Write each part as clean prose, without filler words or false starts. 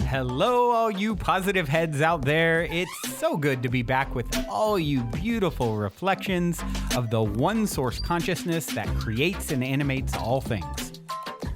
Hello, all you positive heads out there. It's so good to be back with all you beautiful reflections of the one source consciousness that creates and animates all things.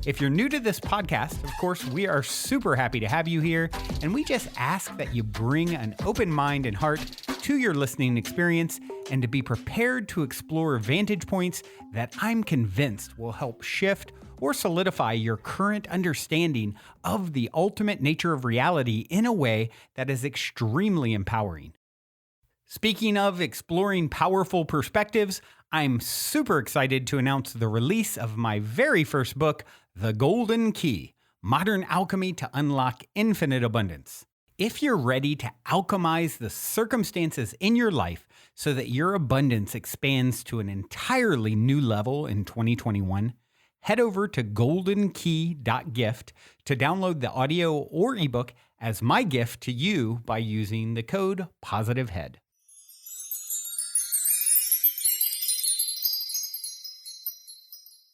If you're new to this podcast, of course, we are super happy to have you here, and we just ask that you bring an open mind and heart to your listening experience and to be prepared to explore vantage points that I'm convinced will help shift or solidify your current understanding of the ultimate nature of reality in a way that is extremely empowering. Speaking of exploring powerful perspectives, I'm super excited to announce the release of my very first book, The Golden Key: Modern Alchemy to Unlock Infinite Abundance. If you're ready to alchemize the circumstances in your life so that your abundance expands to an entirely new level in 2021, head over to goldenkey.gift to download the audio or ebook as my gift to you by using the code POSITIVEHEAD.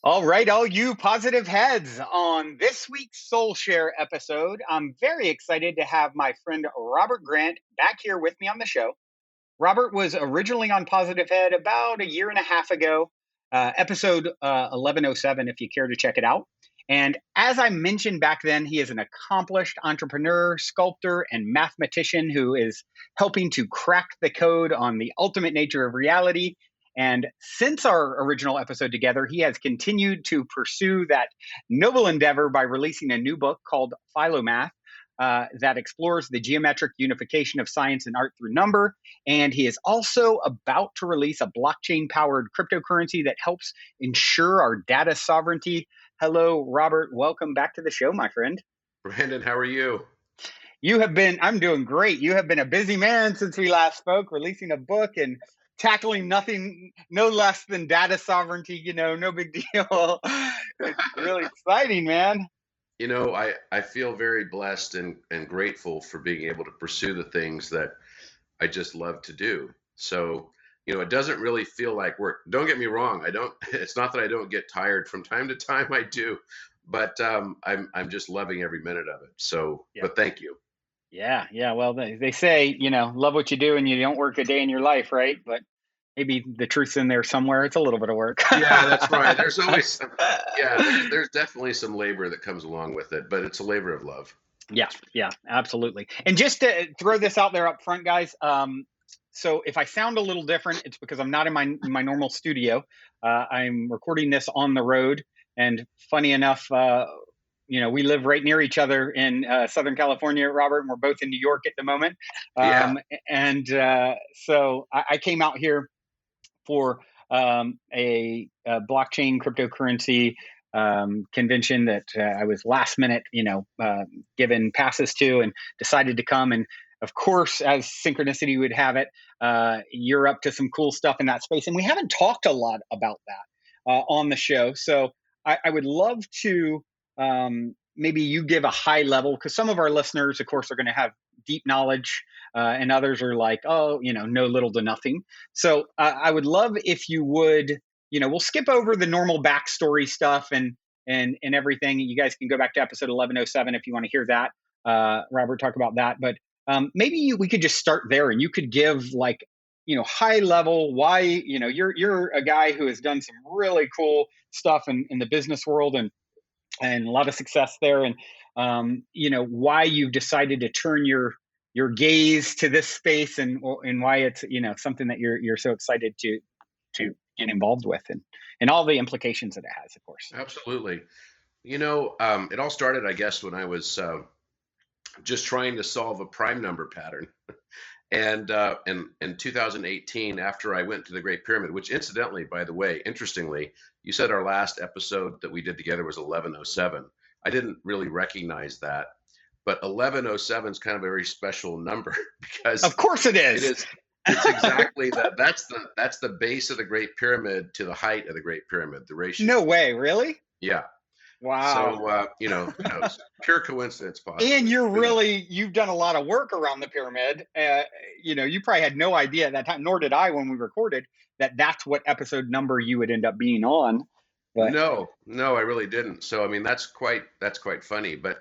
All right, all you positive heads, on this week's Soul Share episode, I'm very excited to have my friend Robert Grant back here with me on the show. Robert was originally on Positive Head about a year and a half ago, episode 1107, if you care to check it out. And as I mentioned back then, he is an accomplished entrepreneur, sculptor, and mathematician who is helping to crack the code on the ultimate nature of reality. And since our original episode together, he has continued to pursue that noble endeavor by releasing a new book called Philomath that explores the geometric unification of science and art through number. And he is also about to release a blockchain-powered cryptocurrency that helps ensure our data sovereignty. Hello, Robert. Welcome back to the show, my friend. Brandon, how are you? I'm doing great. You have been a busy man since we last spoke, releasing a book and tackling nothing, no less than data sovereignty, no big deal. It's really exciting, man. I feel very blessed and grateful for being able to pursue the things that I just love to do. So, it doesn't really feel like work. Don't get me wrong. It's not that I don't get tired from time to time. I do, but I'm just loving every minute of it. So, yeah. But thank you. Yeah. Well, they say, love what you do and you don't work a day in your life, right? But maybe the truth's in there somewhere. It's a little bit of work. Yeah, that's right. There's always there's definitely some labor that comes along with it, but it's a labor of love. Yeah, absolutely. And just to throw this out there up front, guys, so if I sound a little different, it's because I'm not in my normal studio. I'm recording this on the road, and funny enough, we live right near each other in Southern California, Robert, and we're both in New York at the moment. And so I came out here for a blockchain cryptocurrency convention that I was last minute, given passes to and decided to come. And of course, as synchronicity would have it, you're up to some cool stuff in that space. And we haven't talked a lot about that on the show. So I would love to maybe you give a high level, because some of our listeners, of course, are going to have deep knowledge and others are like, know little to nothing. So I would love if you would, we'll skip over the normal backstory stuff and everything. You guys can go back to episode 1107 if you want to hear that. Robert talk about that. But maybe we could just start there and you could give high level why, you're a guy who has done some really cool stuff in the business world and a lot of success there. And, why you've decided to turn your gaze to this space and why it's, something that you're so excited to get involved with and all the implications that it has, of course. Absolutely. It all started, I guess, when I was just trying to solve a prime number pattern. And in 2018, after I went to the Great Pyramid, which incidentally, by the way, interestingly, you said our last episode that we did together was 1107. I didn't really recognize that, but 1107 is kind of a very special number because of course it is. It's exactly that. That's the base of the Great Pyramid to the height of the Great Pyramid. The ratio. No way, really? Yeah. Wow. So, it's pure coincidence, possibly. And you've done a lot of work around the pyramid. You probably had no idea at that time, nor did I when we recorded, that that's what episode number you would end up being on. But no, I really didn't. So, I mean, that's quite funny. But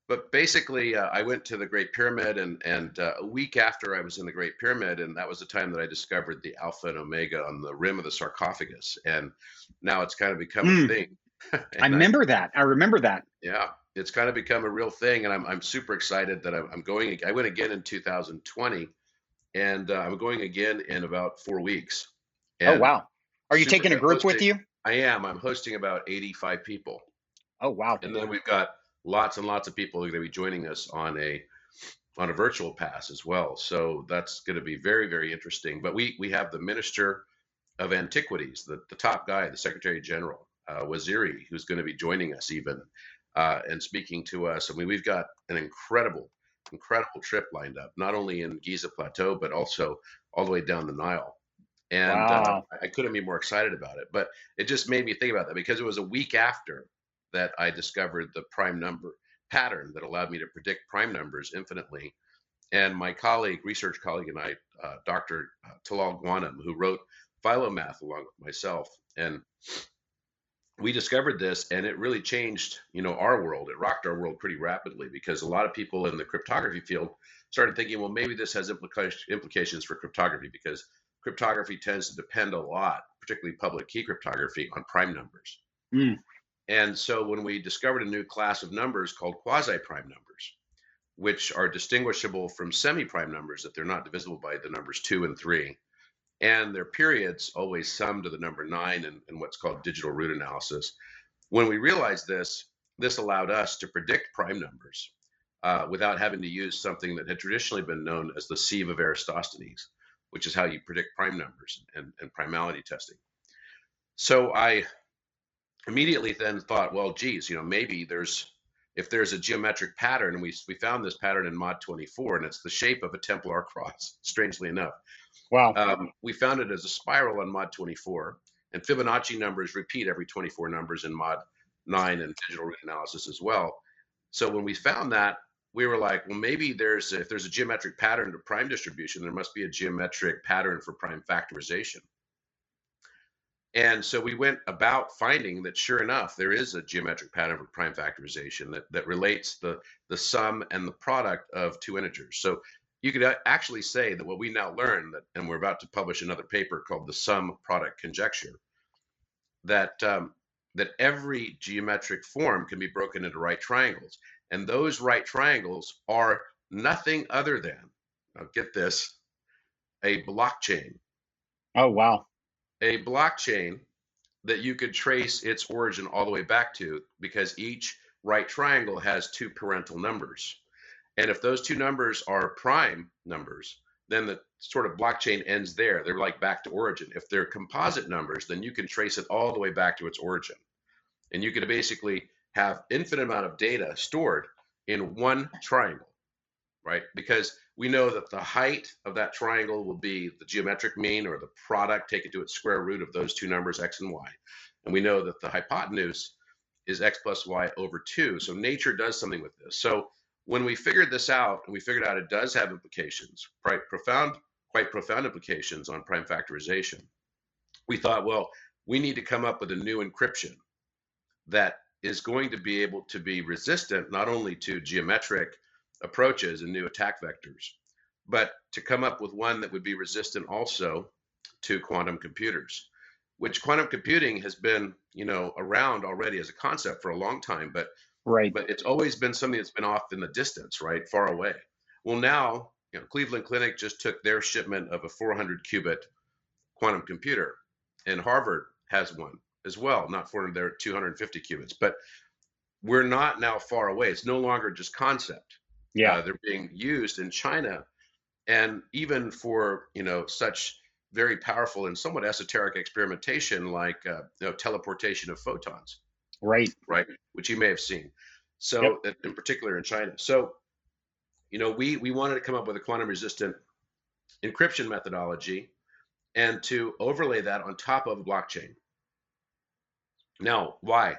but basically, I went to the Great Pyramid, and a week after I was in the Great Pyramid, and that was the time that I discovered the Alpha and Omega on the rim of the sarcophagus, and now it's kind of become a Mm, thing. I And remember that. I remember that. yeah, it's kind of become a real thing, and I'm super excited that I'm going. I went again in 2020, and I'm going again in about 4 weeks, Oh, and wow. Are you super taking a group with hosting. you? I am. I'm hosting about 85 people, Oh, wow. and then we've got lots and lots of people who are going to be joining us on a virtual pass as well. So that's going to be very, very interesting. But we have the Minister of Antiquities, the top guy, the Secretary General, Waziri, who's going to be joining us even and speaking to us. I mean, we've got an incredible trip lined up, not only in Giza Plateau, but also all the way down the Nile. And Wow. I couldn't be more excited about it. But it just made me think about that because it was a week after that I discovered the prime number pattern that allowed me to predict prime numbers infinitely. And my colleague, research colleague, and I, Dr. Talal Ghanem, who wrote Philomath along with myself, and we discovered this, and it really changed, our world. It rocked our world pretty rapidly because a lot of people in the cryptography field started thinking, well, maybe this has implications for cryptography because cryptography tends to depend a lot, particularly public key cryptography, on prime numbers. Mm, And so when we discovered a new class of numbers called quasi-prime numbers, which are distinguishable from semi-prime numbers, that they're not divisible by the numbers 2 and 3, and their periods always sum to the number 9 in what's called digital root analysis. When we realized this allowed us to predict prime numbers without having to use something that had traditionally been known as the sieve of Eratosthenes, which is how you predict prime numbers and primality testing. So I immediately then thought, well, geez, maybe if there's a geometric pattern, and we found this pattern in Mod 24, and it's the shape of a Templar cross, strangely enough. wow. We found it as a spiral on Mod 24, and Fibonacci numbers repeat every 24 numbers in Mod 9 and digital root analysis as well. So when we found that, we were like, well, maybe if there's a geometric pattern to prime distribution, there must be a geometric pattern for prime factorization. And so we went about finding that, sure enough, there is a geometric pattern for prime factorization that relates the sum and the product of two integers. So you could actually say that what we now learn, and we're about to publish another paper called the sum product conjecture, that that every geometric form can be broken into right triangles, and those right triangles are nothing other than, now get this, a blockchain. Oh, wow. A blockchain that you could trace its origin all the way back to, because each right triangle has two parental numbers. And if those two numbers are prime numbers, then the sort of blockchain ends there. They're like back to origin. If they're composite numbers, then you can trace it all the way back to its origin. And you could basically have infinite amount of data stored in one triangle, right? Because we know that the height of that triangle will be the geometric mean, or the product taken to its square root of those two numbers, x and y. And we know that the hypotenuse is x plus y over 2. So nature does something with this. So when we figured this out, and we figured out it does have implications, quite profound implications on prime factorization, we thought, well, we need to come up with a new encryption that is going to be able to be resistant not only to geometric approaches and new attack vectors, but to come up with one that would be resistant also to quantum computers, which quantum computing has been, around already as a concept for a long time, but Right. it's always been something that's been off in the distance, right, far away. Well, now, Cleveland Clinic just took their shipment of a 400 qubit quantum computer, and Harvard has one as well, not 400, they're 250 qubits, but we're not now far away. It's no longer just concept. Yeah. They're being used in China, and even for such very powerful and somewhat esoteric experimentation like teleportation of photons, Right. right? Which you may have seen. Yep. So in particular in China. So we wanted to come up with a quantum resistant encryption methodology and to overlay that on top of blockchain. Now, why?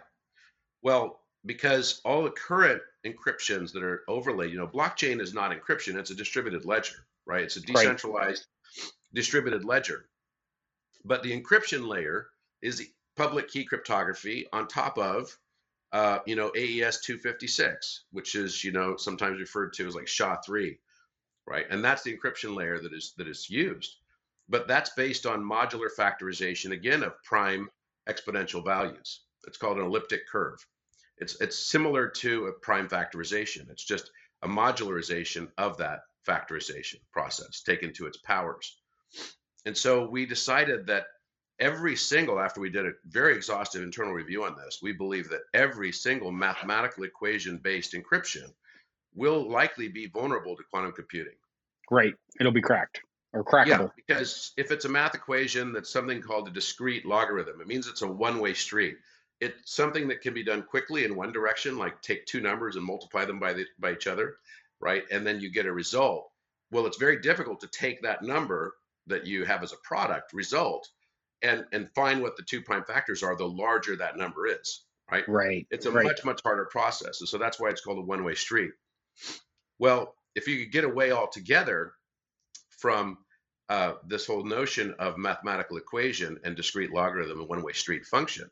Well, because all the current encryptions that are overlaid, blockchain is not encryption, it's a distributed ledger, right? It's a Right. decentralized distributed ledger. But the encryption layer is the public key cryptography on top of AES 256, which is sometimes referred to as like SHA-3, right? And that's the encryption layer that is used. But that's based on modular factorization, again, of prime exponential values. It's called an elliptic curve. It's similar to a prime factorization. It's just a modularization of that factorization process taken to its powers. And so we decided that after we did a very exhaustive internal review on this, we believe that every single mathematical equation-based encryption will likely be vulnerable to quantum computing. Right. It'll be cracked or Yeah, crackable. because if it's a math equation that's something called a discrete logarithm, it means it's a one-way street. It's something that can be done quickly in one direction, like take two numbers and multiply them by each other, right? And then you get a result. Well, it's very difficult to take that number that you have as a product result and find what the two prime factors are, the larger that number is, right? Right. It's a Right. much, much harder process. And so that's why it's called a one-way street. Well, if you could get away altogether from this whole notion of mathematical equation and discrete logarithm and one-way street functions,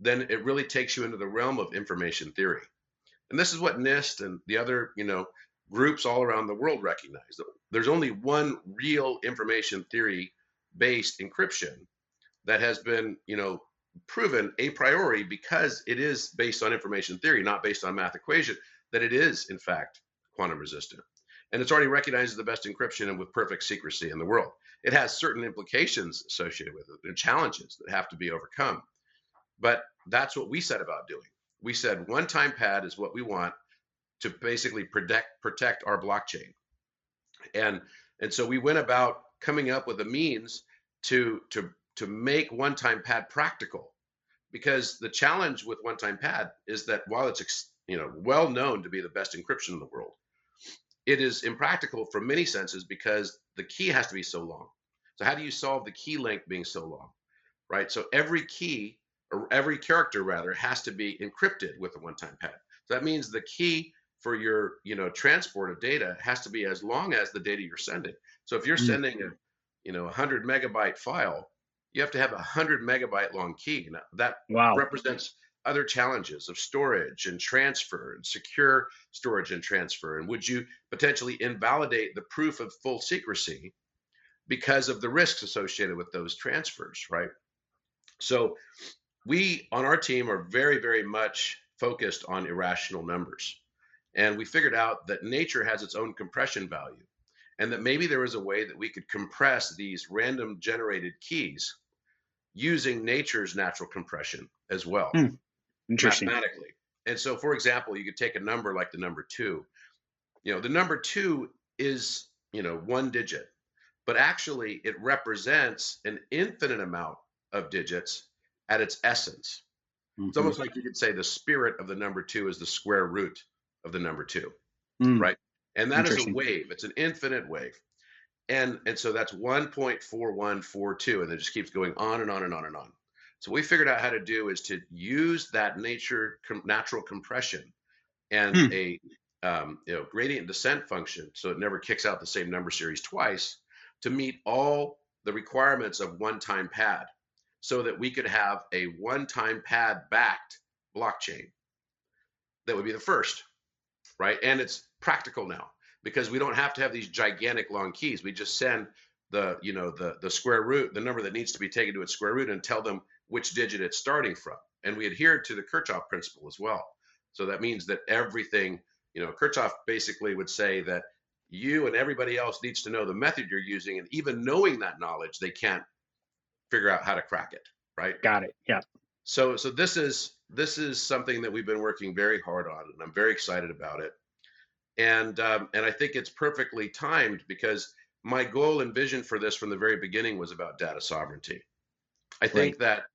then it really takes you into the realm of information theory. And this is what NIST and the other, groups all around the world recognize. There's only one real information theory based encryption that has been, proven a priori, because it is based on information theory, not based on math equation, that it is in fact quantum resistant. And it's already recognized as the best encryption and with perfect secrecy in the world. It has certain implications associated with it and challenges that have to be overcome. But that's what we set about doing. We said one-time pad is what we want to basically protect our blockchain. And so we went about coming up with a means to make one-time pad practical, because the challenge with one-time pad is that while it's well known to be the best encryption in the world, it is impractical from many senses because the key has to be so long. So how do you solve the key length being so long, right? So every key, or every character rather, has to be encrypted with a one-time pad. So that means the key for your transport of data has to be as long as the data you're sending. So if you're Mm. sending a 100 megabyte file, you have to have a 100 megabyte long key. Now, that Wow. represents other challenges of storage and transfer and secure storage and transfer. And would you potentially invalidate the proof of full secrecy because of the risks associated with those transfers, right? So we on our team are very, very much focused on irrational numbers. And we figured out that nature has its own compression value, and that maybe there was a way that we could compress these random generated keys using nature's natural compression as well, Hmm. Interesting. mathematically. And so, for example, you could take a number like the number two. The number two is, one digit, but actually it represents an infinite amount of digits at its essence. It's Hmm. almost like you could say the spirit of the number two is the square root of the number two, Mm. right? And that is a Interesting. wave. It's an infinite wave. And so that's 1.4142, and it just keeps going on and on and on and on. So what we figured out how to do is to use that natural compression and Hmm. a gradient descent function, so it never kicks out the same number series twice, to meet all the requirements of one-time pad, so that we could have a one-time pad backed blockchain that would be the first, right? And it's practical now because we don't have to have these gigantic long keys. We just send the square root, the number that needs to be taken to its square root, and tell them which digit it's starting from. And we adhere to the Kirchhoff principle as well. So that means that everything, Kirchhoff basically would say that you and everybody else needs to know the method you're using, and even knowing that knowledge, they can't figure out how to crack it, right? Got it. Yeah. So this is something that we've been working very hard on, and I'm very excited about it. And I think it's perfectly timed, because my goal and vision for this from the very beginning was about data sovereignty. I Right. think that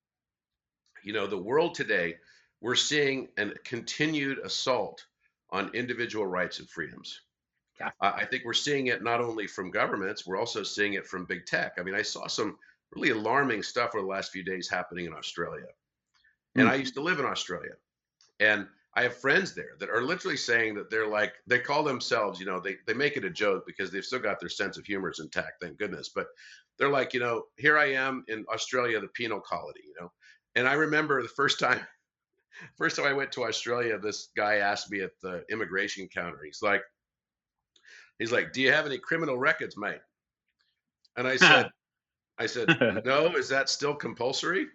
the world today, we're seeing a continued assault on individual rights and freedoms. Yeah. I think we're seeing it not only from governments, we're also seeing it from big tech. I mean, I saw some really alarming stuff over the last few days happening in Australia. And Mm. I used to live in Australia. And I have friends there that are literally saying that they call themselves, they make it a joke because they've still got their sense of humor is intact, thank goodness. But they're like, here I am in Australia, the penal colony, And I remember the first time First time I went to Australia, this guy asked me at the immigration counter. He's like, "Do you have any criminal records, mate?" And I said, "No, is that still compulsory?"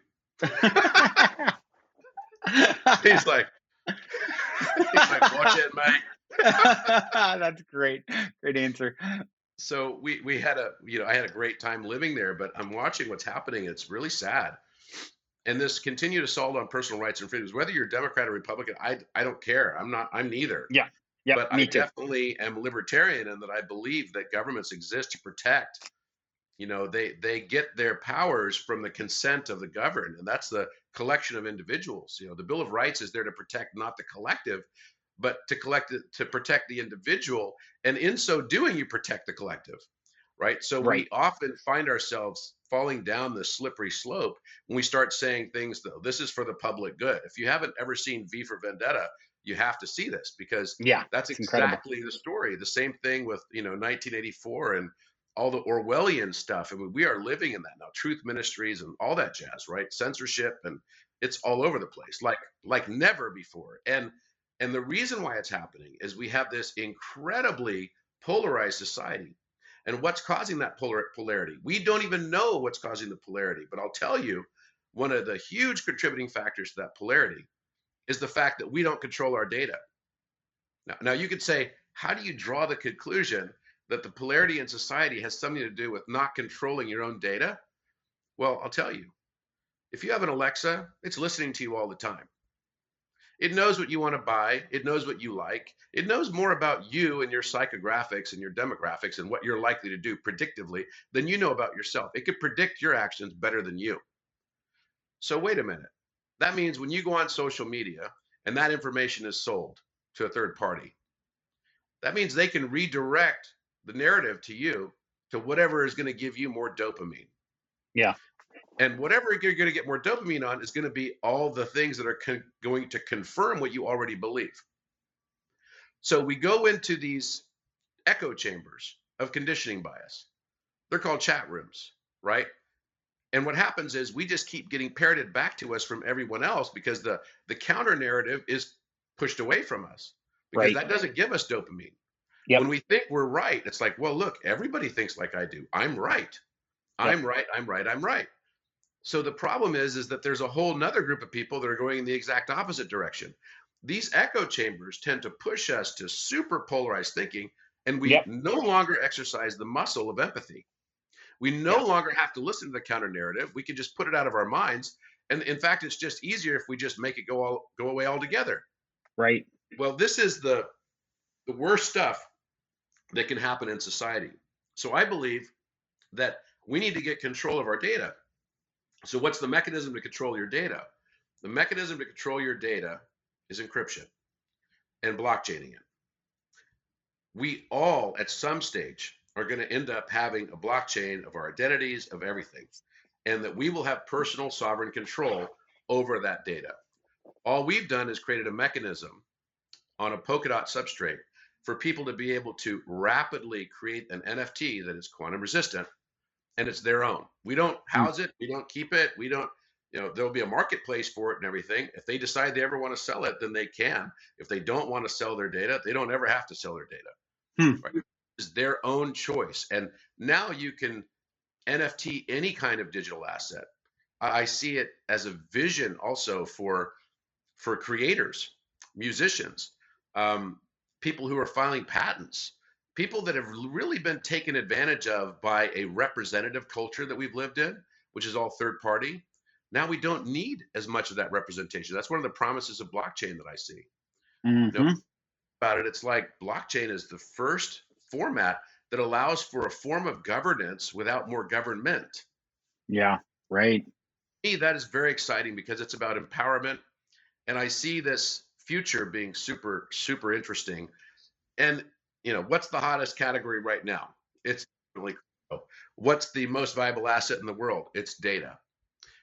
He's like, he's like, "Watch it, mate." That's great. Great answer. So we had I had a great time living there, but I'm watching what's happening. It's really sad. And this continued assault on personal rights and freedoms, whether you're Democrat or Republican, I don't care. I'm neither. Yeah. Yep. But I Me too. definitely am libertarian in that I believe that governments exist to protect. They get their powers from the consent of the governed, and that's the collection of individuals. The Bill of Rights is there to protect not the collective, but to protect the individual, and in so doing, you protect the collective, right? So Right. we often find ourselves falling down this slippery slope when we start saying things, though, this is for the public good. If you haven't ever seen V for Vendetta, you have to see this, because Yeah. that's It's incredible. exactly the story. The same thing with 1984 and all the Orwellian stuff. I mean, we are living in that now. Truth Ministries and all that jazz, right? Censorship, and it's all over the place, like never before. And the reason why it's happening is we have this incredibly polarized society. And what's causing that polarity? We don't even know what's causing the polarity. But I'll tell you, one of the huge contributing factors to that polarity is the fact that we don't control our data. Now you could say, how do you draw the conclusion that the polarity in society has something to do with not controlling your own data? Well, I'll tell you. If you have an Alexa, it's listening to you all the time. It knows what you want to buy. It knows what you like. It knows more about you and your psychographics and your demographics and what you're likely to do predictively than you know about yourself. It could predict your actions better than you. So wait a minute. That means when you go on social media and that information is sold to a third party, that means they can redirect the narrative to you to whatever is going to give you more dopamine. Yeah. And whatever you're going to get more dopamine on is going to be all the things that are going to confirm what you already believe. So we go into these echo chambers of conditioning bias. They're called chat rooms, right? And what happens is we just keep getting parroted back to us from everyone else because the counter narrative is pushed away from us, because Right. that doesn't give us dopamine. Yep. When we think we're right, it's like, well, look, everybody thinks like I do. I'm right. Yep. I'm right. I'm right. I'm right. So the problem is that there's a whole nother group of people that are going in the exact opposite direction. These echo chambers tend to push us to super polarized thinking, and we Yep. no longer exercise the muscle of empathy. We no Yeah. longer have to listen to the counter narrative. We can just put it out of our minds. And in fact, it's just easier if we just make it go away altogether. Right. Well, this is the worst stuff that can happen in society. So I believe that we need to get control of our data. So what's the mechanism to control your data? The mechanism to control your data is encryption and blockchaining it. We all, at some stage, are going to end up having a blockchain of our identities, of everything, and that we will have personal sovereign control over that data. All we've done is created a mechanism on a Polkadot substrate for people to be able to rapidly create an NFT that is quantum resistant, and it's their own. We don't Mm. house it, we don't keep it, we don't, there'll be a marketplace for it and everything. If they decide they ever want to sell it, then they can. If they don't want to sell their data, they don't ever have to sell their data. Hmm. Right? It's their own choice. And now you can NFT any kind of digital asset. I see it as a vision also for creators, musicians, people who are filing patents, people that have really been taken advantage of by a representative culture that we've lived in, which is all third party. Now we don't need as much of that representation. That's one of the promises of blockchain that I see. Hmm. About it, it's like blockchain is the first format that allows for a form of governance without more government. Yeah. Right. To me, that is very exciting because it's about empowerment, and I see this future being super, super interesting. And what's the hottest category right now? It's really crypto. What's the most valuable asset in the world? It's data.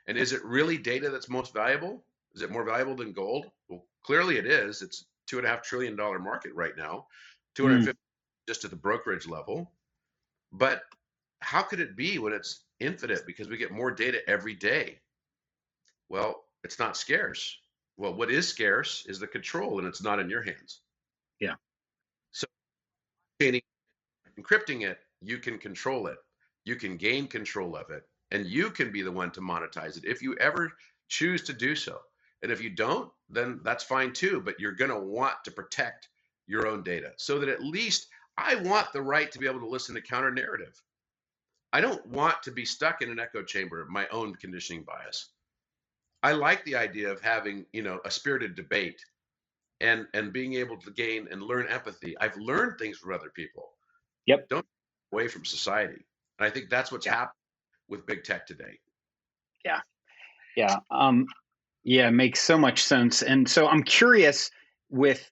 And is it really data that's most valuable? Is it more valuable than gold? Well, clearly it is. It's $2.5 trillion market right now, Mm. 250 just at the brokerage level. But how could it be when it's infinite? Because we get more data every day. Well, it's not scarce. Well, what is scarce is the control, and it's not in your hands. Yeah. So chaining, encrypting it, you can control it. You can gain control of it, and you can be the one to monetize it if you ever choose to do so. And if you don't, then that's fine too, but you're going to want to protect your own data so that at least I want the right to be able to listen to counter narrative. I don't want to be stuck in an echo chamber of my own conditioning bias. I like the idea of having, a spirited debate and being able to gain and learn empathy. I've learned things from other people. Yep. Don't away from society. And I think that's what's Yeah. happened with big tech today. Yeah. Yeah. Yeah, it makes so much sense. And so I'm curious with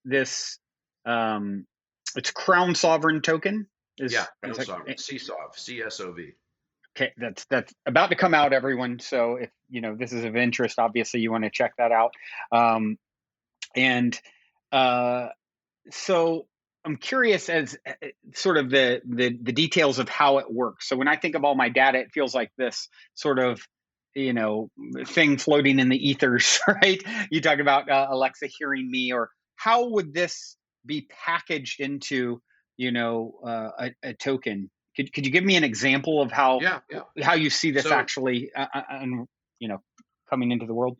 this, it's Crown Sovereign token. Yeah, Is that, sovereign, CSOV, CSOV. okay? That's about to come out, everyone. So if this is of interest, obviously you want to check that out. And uh, so I'm curious as sort of the details of how it works. So when I think of all my data, it feels like this sort of thing floating in the ethers, right? You talk about Alexa hearing me, or how would this be packaged into a token? Could you give me an example of how Yeah, yeah. how you see this So actually coming into the world?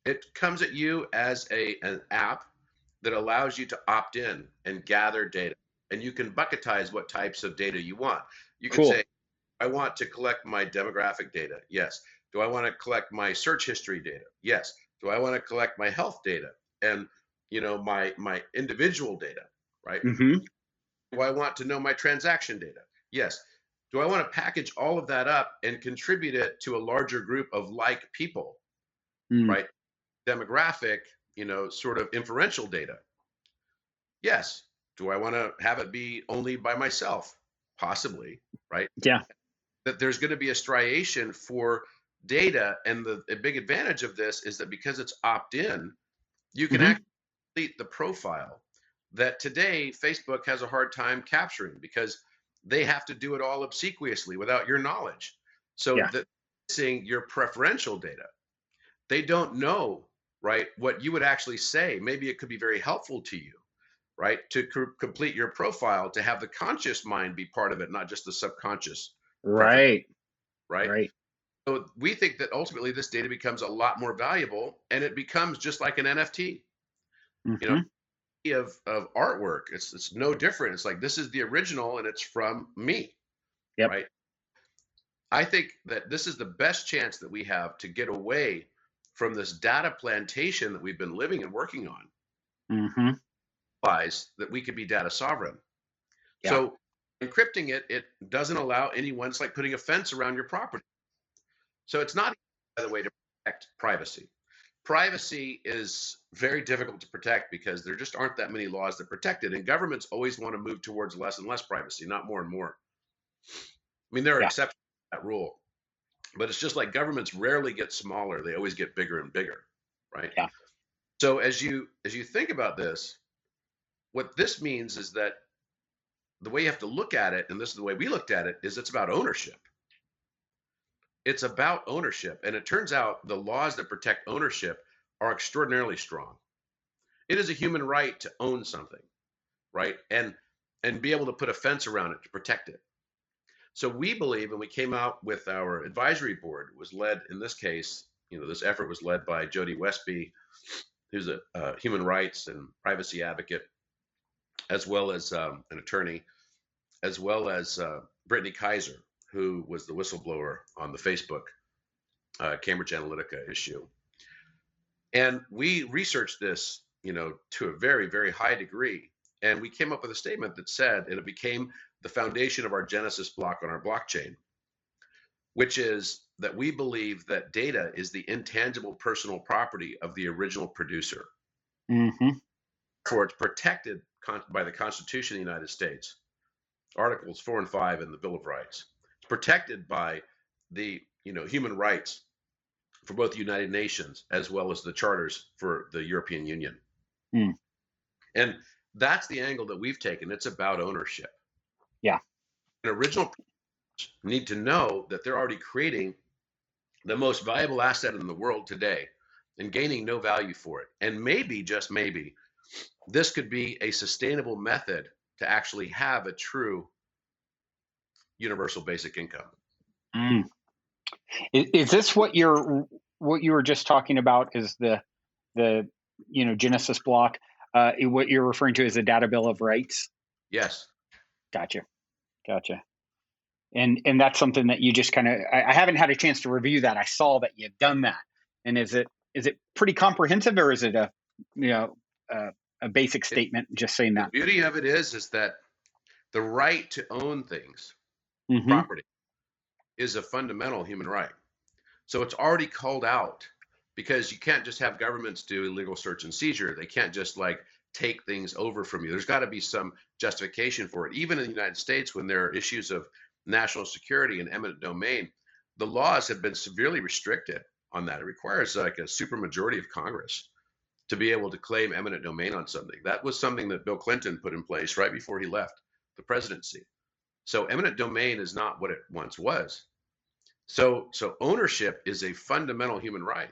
it comes at you as an app that allows you to opt in and gather data. And you can bucketize what types of data you want. You can Cool. say, I want to collect my demographic data. Yes. Do I want to collect my search history data? Yes. Do I want to collect my health data and my individual data, right? Mm-hmm. Do I want to know my transaction data? Yes. Do I want to package all of that up and contribute it to a larger group of like people, Mm. right? Demographic, sort of inferential data. Yes. Do I want to have it be only by myself? Possibly, right? Yeah. That there's going to be a striation for data. And the big advantage of this is that because it's opt in, you can Mm-hmm. actually complete the profile that today Facebook has a hard time capturing because they have to do it all obsequiously without your knowledge. So Yeah. that seeing your preferential data, they don't know, right, what you would actually say. Maybe it could be very helpful to you, right, to complete your profile, to have the conscious mind be part of it, not just the subconscious preference, Right. right? Right. So we think that ultimately this data becomes a lot more valuable and it becomes just like an NFT. You know, Mm-hmm. of artwork, it's no different. It's like this is the original and it's from me, Yep. right? I think that this is the best chance that we have to get away from this data plantation that we've been living and working on, Mm-hmm. realize that we could be data sovereign. Yeah. So encrypting it doesn't allow anyone. It's like putting a fence around your property. So it's not, by the way, to protect privacy. Privacy is very difficult to protect because there just aren't that many laws that protect it. And governments always want to move towards less and less privacy, not more and more. I mean, there are Yeah. exceptions to that rule, but it's just like governments rarely get smaller. They always get bigger and bigger, right? Yeah. So as you think about this, what this means is that the way you have to look at it, and this is the way we looked at it, is it's about ownership. It's about ownership. And it turns out the laws that protect ownership are extraordinarily strong. It is a human right to own something, right? And be able to put a fence around it to protect it. So we believe, and we came out with our advisory board, was led in this case, this effort was led by Jody Westby, who's a human rights and privacy advocate, as well as an attorney, as well as Brittany Kaiser, who was the whistleblower on the Facebook Cambridge Analytica issue. And we researched this, to a very, very high degree. And we came up with a statement that said, and it became the foundation of our Genesis block on our blockchain, which is that we believe that data is the intangible personal property of the original producer. Mm-hmm. For it's protected by the Constitution of the United States, Articles 4 and 5 in the Bill of Rights. It's protected by the human rights for both the United Nations as well as the charters for the European Union. Mm. And that's the angle that we've taken. It's about ownership. Yeah. And original need to know that they're already creating the most valuable asset in the world today, and gaining no value for it. And maybe, just maybe, this could be a sustainable method to actually have a true universal basic income. Mm. Is this what you were just talking about? Is the Genesis block? What you're referring to is the data bill of rights? Yes. Gotcha, gotcha. And that's something that you just kind of. I haven't had a chance to review that. I saw that you've done that. And is it pretty comprehensive, or is it a you know a basic statement just saying The that? beauty of it is that the right to own things, Mm-hmm. property, is a fundamental human right. So it's already called out, because you can't just have governments do illegal search and seizure. They can't just like take things over from you. There's got to be some justification for it. Even in the United States, when there are issues of national security and eminent domain, the laws have been severely restricted on that. It requires like a supermajority of Congress to be able to claim eminent domain on something. That was something that Bill Clinton put in place right before he left the presidency. So eminent domain is not what it once was. So ownership is a fundamental human right.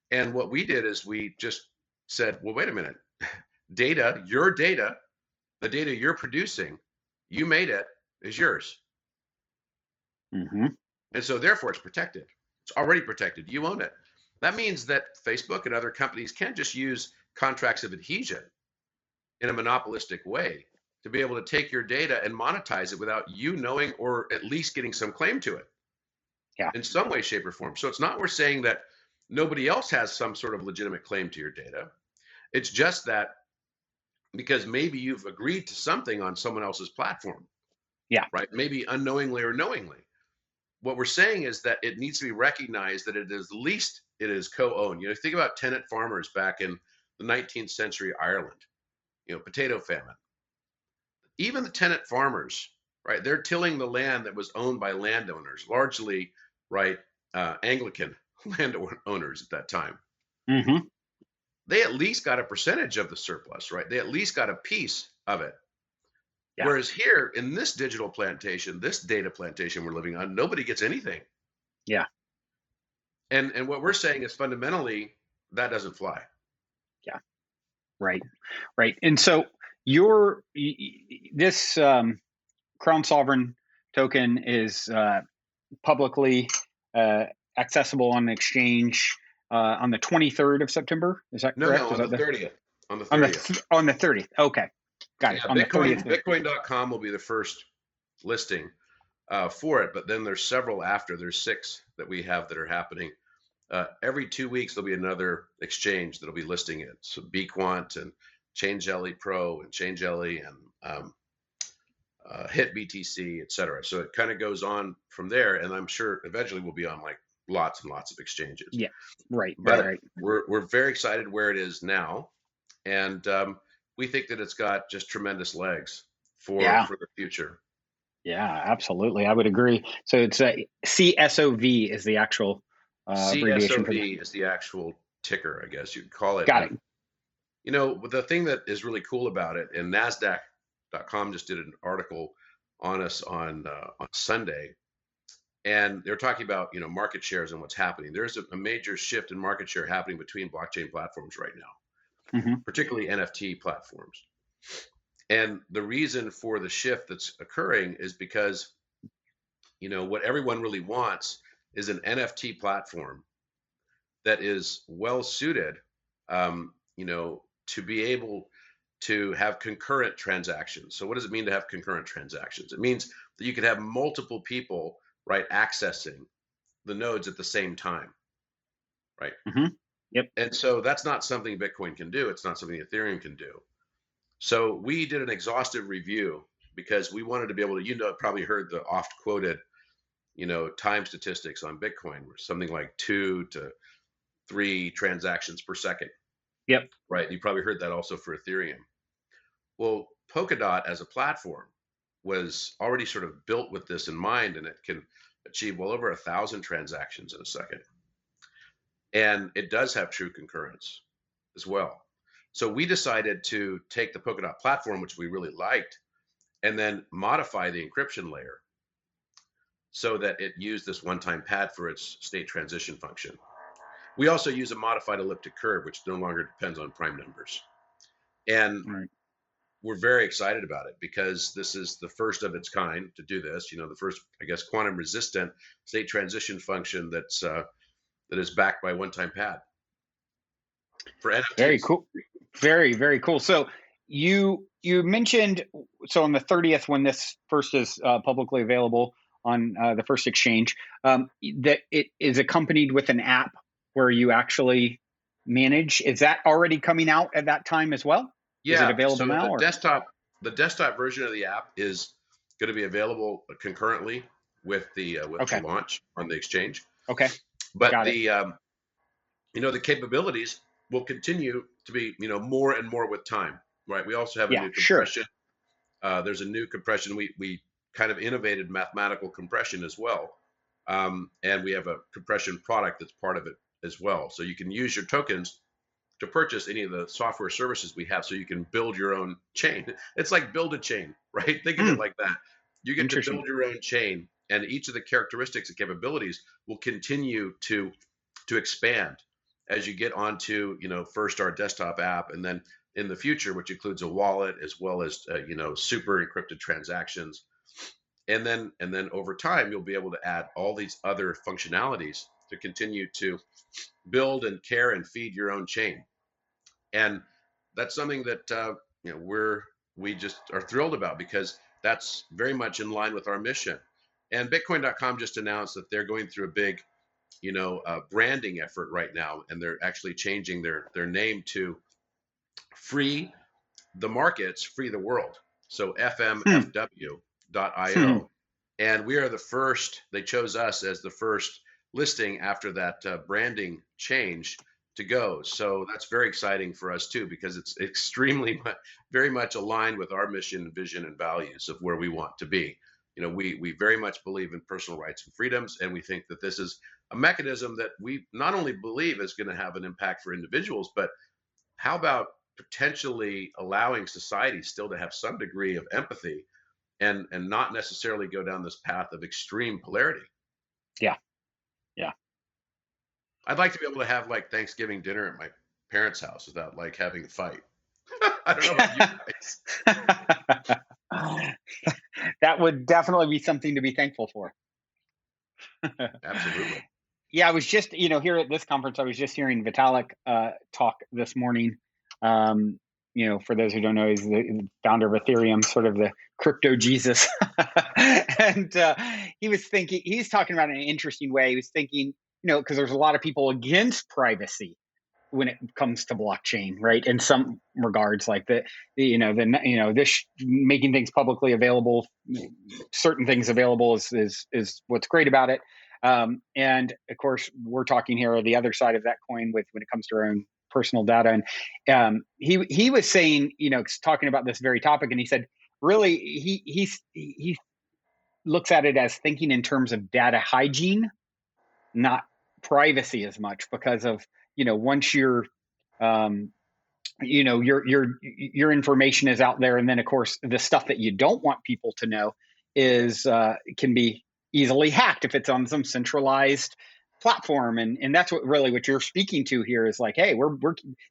And what we did is we just said, well, wait a minute. Data, your data, the data you're producing, you made it, is yours. Mm-hmm. And so therefore it's protected. It's already protected. You own it. That means that Facebook and other companies can't just use contracts of adhesion in a monopolistic way to be able to take your data and monetize it without you knowing, or at least getting some claim to it Yeah. in some way, shape, or form. So it's not we're saying that nobody else has some sort of legitimate claim to your data. It's just that because maybe you've agreed to something on someone else's platform, Yeah. right? Maybe unknowingly or knowingly. What we're saying is that it needs to be recognized that it is, at least it is co-owned. Think about tenant farmers back in the 19th century Ireland, potato famine. Even the tenant farmers, right? They're tilling the land that was owned by landowners, largely, right, Anglican landowners at that time. Mm-hmm. They at least got a percentage of the surplus, right? They at least got a piece of it. Yeah. Whereas here in this digital plantation, this data plantation we're living on, nobody gets anything. Yeah. And what we're saying is fundamentally that doesn't fly. Yeah. Right. Right. And so this Crown Sovereign token is publicly accessible on the exchange on the 23rd of September. Is that No, correct? no, Is on the that 30th. On the 30th. on the 30th? Okay, got it. Yeah, On the 30th. Bitcoin.com will be the first listing for it, but then there's several after. There's 6 that we have that are happening. Every 2 weeks there'll be another exchange that'll be listing it. So Bquant and ChangeLE Pro and ChangeLE and Hit BTC, etc. So it kind of goes on from there, and I'm sure eventually we'll be on like lots and lots of exchanges. Yeah. Right. But Right. we're very excited where it is now, and we think that it's got just tremendous legs for Yeah. the future. Yeah. Absolutely. I would agree. So it's CSOV is the actual abbreviation for the. CSOV is the actual ticker, I guess you'd call it. Got And it. the thing that is really cool about it, and Nasdaq.com just did an article on us on Sunday, and they're talking about market shares and what's happening. There's a major shift in market share happening between blockchain platforms right now, Mm-hmm. particularly NFT platforms. And the reason for the shift that's occurring is because what everyone really wants is an NFT platform that is well suited, to be able to have concurrent transactions. So what does it mean to have concurrent transactions? It means that you could have multiple people, right, accessing the nodes at the same time, right? Mm-hmm. Yep. And so that's not something Bitcoin can do. It's not something Ethereum can do. So we did an exhaustive review because we wanted to be able to, probably heard the oft quoted, time statistics on Bitcoin, something like 2 to 3 transactions per second. Yep. Right. You probably heard that also for Ethereum. Well, Polkadot as a platform was already sort of built with this in mind, and it can achieve well over 1,000 transactions in a second. And it does have true concurrence as well. So we decided to take the Polkadot platform, which we really liked, and then modify the encryption layer so that it used this one-time pad for its state transition function. We also use a modified elliptic curve, which no longer depends on prime numbers. And Right. we're very excited about it because this is the first of its kind to do this. The first, I guess, quantum resistant state transition function that is backed by one-time pad for Very NFTs. cool. Very, very cool. So you mentioned, so on the 30th, when this first is publicly available on the first exchange, that it is accompanied with an app where you actually manage. Is that already coming out at that time as well? Is it Yeah. available So now, or? the desktop version of the app is going to be available concurrently with the Okay. launch on the exchange. Okay. But Got it. the capabilities will continue to be more and more with time, right? We also have a Yeah, new sure. compression. There's a new compression. We kind of innovated mathematical compression as well, and we have a compression product that's part of it as well. So you can use your tokens to purchase any of the software services we have, so you can build your own chain. It's like build a chain, right? Think of it Hmm, like that. You get to interesting. build your own chain, and each of the characteristics and capabilities will continue to expand as you get onto, first our desktop app, and then in the future, which includes a wallet as well as super encrypted transactions, and then over time you'll be able to add all these other functionalities to continue to build and care and feed your own chain. And that's something that we just are thrilled about, because that's very much in line with our mission. And Bitcoin.com just announced that they're going through a big branding effort right now, and they're actually changing their name to Free the Markets, Free the World. So Hmm, hmm. fmfw.io. And we are the first, they chose us as the first listing after that branding change to go. So that's very exciting for us too, because it's extremely, very much aligned with our mission, vision, and values of where we want to be. We very much believe in personal rights and freedoms, and we think that this is a mechanism that we not only believe is going to have an impact for individuals, but how about potentially allowing society still to have some degree of empathy, and not necessarily go down this path of extreme polarity. Yeah, yeah. I'd like to be able to have like Thanksgiving dinner at my parents' house without like having a fight. I don't know about you guys. That would definitely be something to be thankful for. Absolutely. Yeah, I was just, here at this conference, I was just hearing Vitalik talk this morning. For those who don't know, he's the founder of Ethereum, sort of the crypto Jesus. And he's talking about it in an interesting way. He was thinking, because there's a lot of people against privacy when it comes to blockchain, right? In some regards, like this making things publicly available, certain things available is what's great about it. And of course, we're talking here the other side of that coin with when it comes to our own personal data. And he was saying, talking about this very topic, and he said, really, he looks at it as thinking in terms of data hygiene, not privacy as much, because of once um, your information is out there, and then of course the stuff that you don't want people to know is can be easily hacked if it's on some centralized platform. And that's what you're speaking to here is like, hey, we're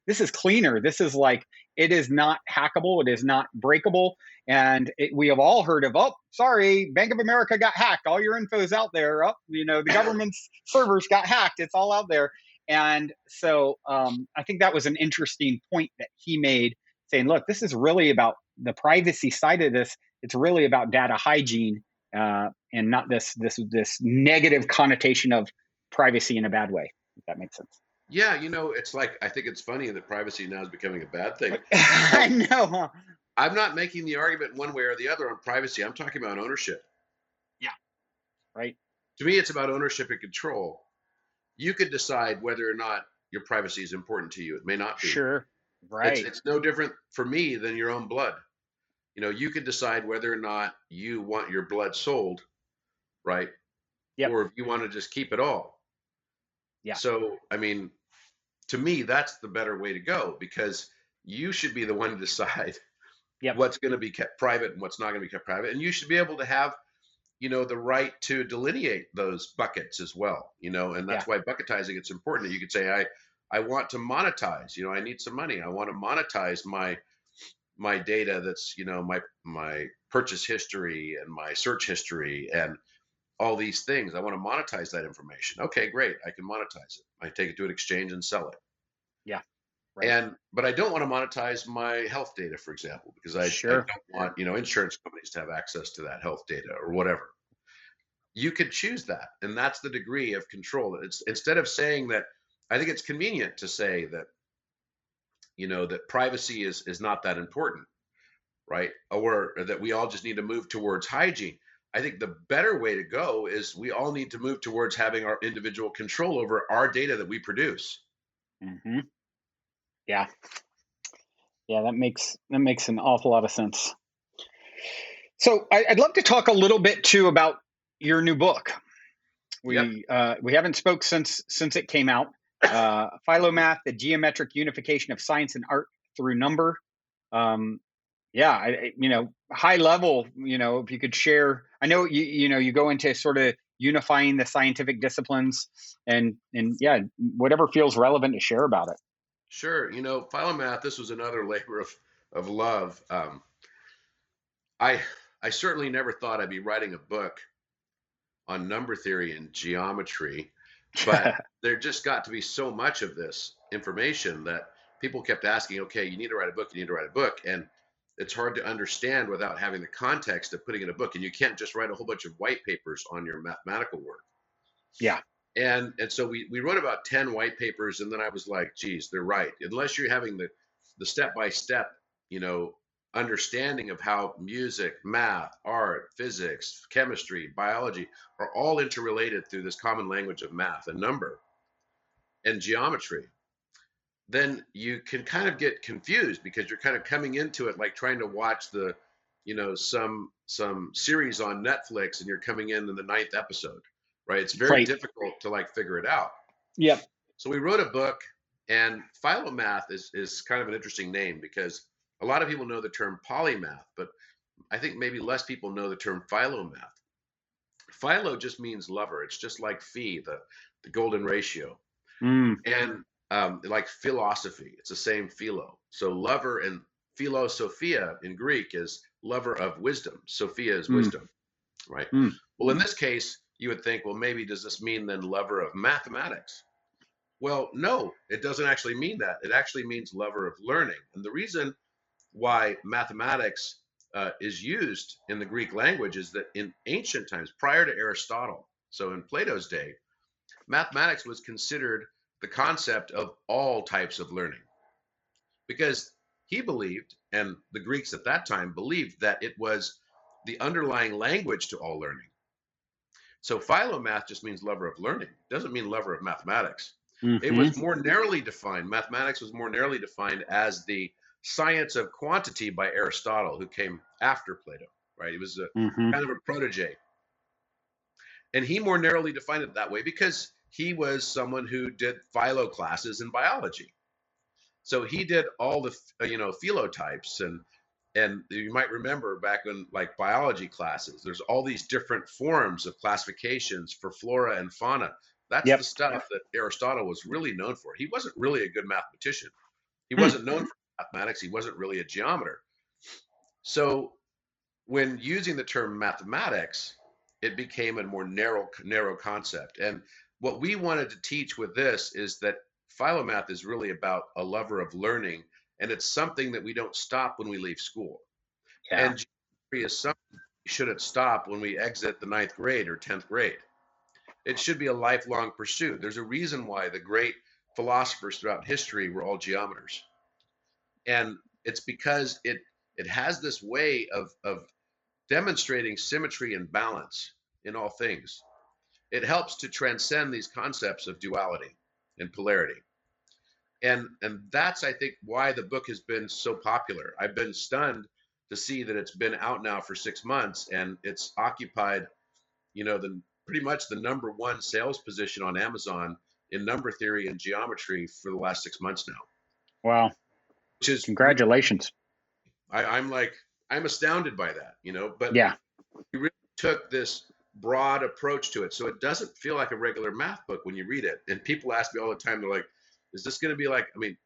this is cleaner. This is like, it is not hackable, it is not breakable. And we have all heard of, oh, sorry, Bank of America got hacked, all your info's out there. Oh, the government's servers got hacked, it's all out there. And so I think that was an interesting point that he made, saying, look, this is really about the privacy side of this. It's really about data hygiene, and not this negative connotation of privacy in a bad way, if that makes sense. Yeah, it's like, I think it's funny that privacy now is becoming a bad thing. I know, huh? I'm not making the argument one way or the other on privacy. I'm talking about ownership. Yeah, right. To me, it's about ownership and control. You could decide whether or not your privacy is important to you. It may not be. Sure. It's Right. it's no different for me than your own blood. You could decide whether or not you want your blood sold, right? Yep. Or if you want to just keep it all. Yeah. So, I mean, to me, that's the better way to go, because you should be the one to decide Yep. what's going to be kept private and what's not going to be kept private. And you should be able to have, the right to delineate those buckets as well, and Yeah. that's why bucketizing, it's important that you could say, I want to monetize, I need some money. I want to monetize my data, that's, my purchase history and my search history and all these things. I want to monetize that information. Okay, great. I can monetize it. I take it to an exchange and sell it. Yeah. Right. But I don't want to monetize my health data, for example, because I Sure. don't want, insurance companies to have access to that health data or whatever. You could choose that. And that's the degree of control. It's instead of saying that, I think it's convenient to say that, that privacy is not that important, right? Or that we all just need to move towards hygiene. I think the better way to go is we all need to move towards having our individual control over our data that we produce. Hmm. Yeah. Yeah. That makes an awful lot of sense. So I'd love to talk a little bit too about your new book. Yep. We haven't spoke since it came out. Philomath: The Geometric Unification of Science and Art Through Number. Yeah, high level. If you could share, I know you go into sort of unifying the scientific disciplines, and yeah, whatever feels relevant to share about it. Sure. Philomath, this was another labor of love. I I certainly never thought I'd be writing a book on number theory and geometry, but there just got to be so much of this information that people kept asking, okay, you need to write a book, you need to write a book. And it's hard to understand without having the context of putting in a book. And you can't just write a whole bunch of white papers on your mathematical work. Yeah. And so we wrote about 10 white papers, and then I was like, geez, they're right. Unless you're having the step-by-step, understanding of how music, math, art, physics, chemistry, biology are all interrelated through this common language of math and number and geometry, then you can kind of get confused because you're kind of coming into it like trying to watch some series on Netflix, and you're coming in the ninth episode, right? It's very Right. difficult to like figure it out. Yep. So we wrote a book, and Philomath is kind of an interesting name because a lot of people know the term polymath, but I think maybe less people know the term philomath. Philo just means lover. It's just like phi, the golden ratio. Mm, And like philosophy, it's the same philo. So lover, and philosophia in Greek is lover of wisdom. Sophia is mm, wisdom, right? mm. Well, in this case, you would think, well, maybe does this mean then lover of mathematics? Well, no, it doesn't actually mean that. It actually means lover of learning. And the reason why mathematics is used in the Greek language is that in ancient times, prior to Aristotle, so in Plato's day, mathematics was considered the concept of all types of learning because he believed, and the Greeks at that time believed, that it was the underlying language to all learning. So philomath just means lover of learning. It doesn't mean lover of mathematics. It Hmm. was more narrowly defined. Mathematics was more narrowly defined as the science of quantity by Aristotle, who came after Plato, right? He was a Hmm. kind of a protege. And he more narrowly defined it that way because he was someone who did philo classes in biology. So he did all the philotypes, and you might remember back in like biology classes, there's all these different forms of classifications for flora and fauna. That's the Yep. stuff that Aristotle was really known for. He wasn't really a good mathematician. He Hmm. wasn't known for mathematics. He wasn't really a geometer. So when using the term mathematics, it became a more narrow concept. And what we wanted to teach with this is that Philomath is really about a lover of learning, and it's something that we don't stop when we leave school. Yeah. And geometry is something we shouldn't stop when we exit the ninth grade or 10th grade. It should be a lifelong pursuit. There's a reason why the great philosophers throughout history were all geometers. And it's because it has this way of demonstrating symmetry and balance in all things. It helps to transcend these concepts of duality and polarity. And that's, I think, why the book has been so popular. I've been stunned to see that it's been out now for 6 months, and it's occupied, the pretty much the number one sales position on Amazon in number theory and geometry for the last 6 months now, Wow. which is Congratulations. I'm astounded by that, but Yeah. we really took this broad approach to it. So it doesn't feel like a regular math book when you read it. And people ask me all the time, they're like, is this going to be like, I mean,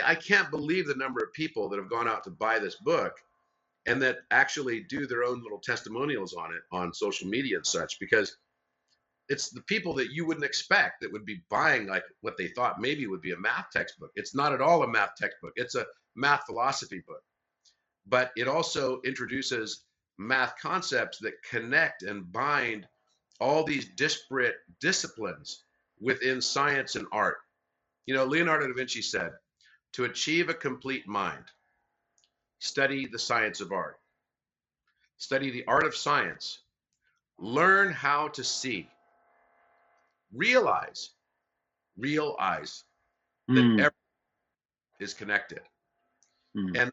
I can't believe the number of people that have gone out to buy this book and that actually do their own little testimonials on it on social media and such, because it's the people that you wouldn't expect that would be buying like what they thought maybe would be a math textbook. It's not at all a math textbook. It's a math philosophy book, but it also introduces math concepts that connect and bind all these disparate disciplines within science and art. You know, Leonardo da Vinci said, to achieve a complete mind, study the science of art, study the art of science, learn how to see, realize, realize that Mm, everything is connected. mm. And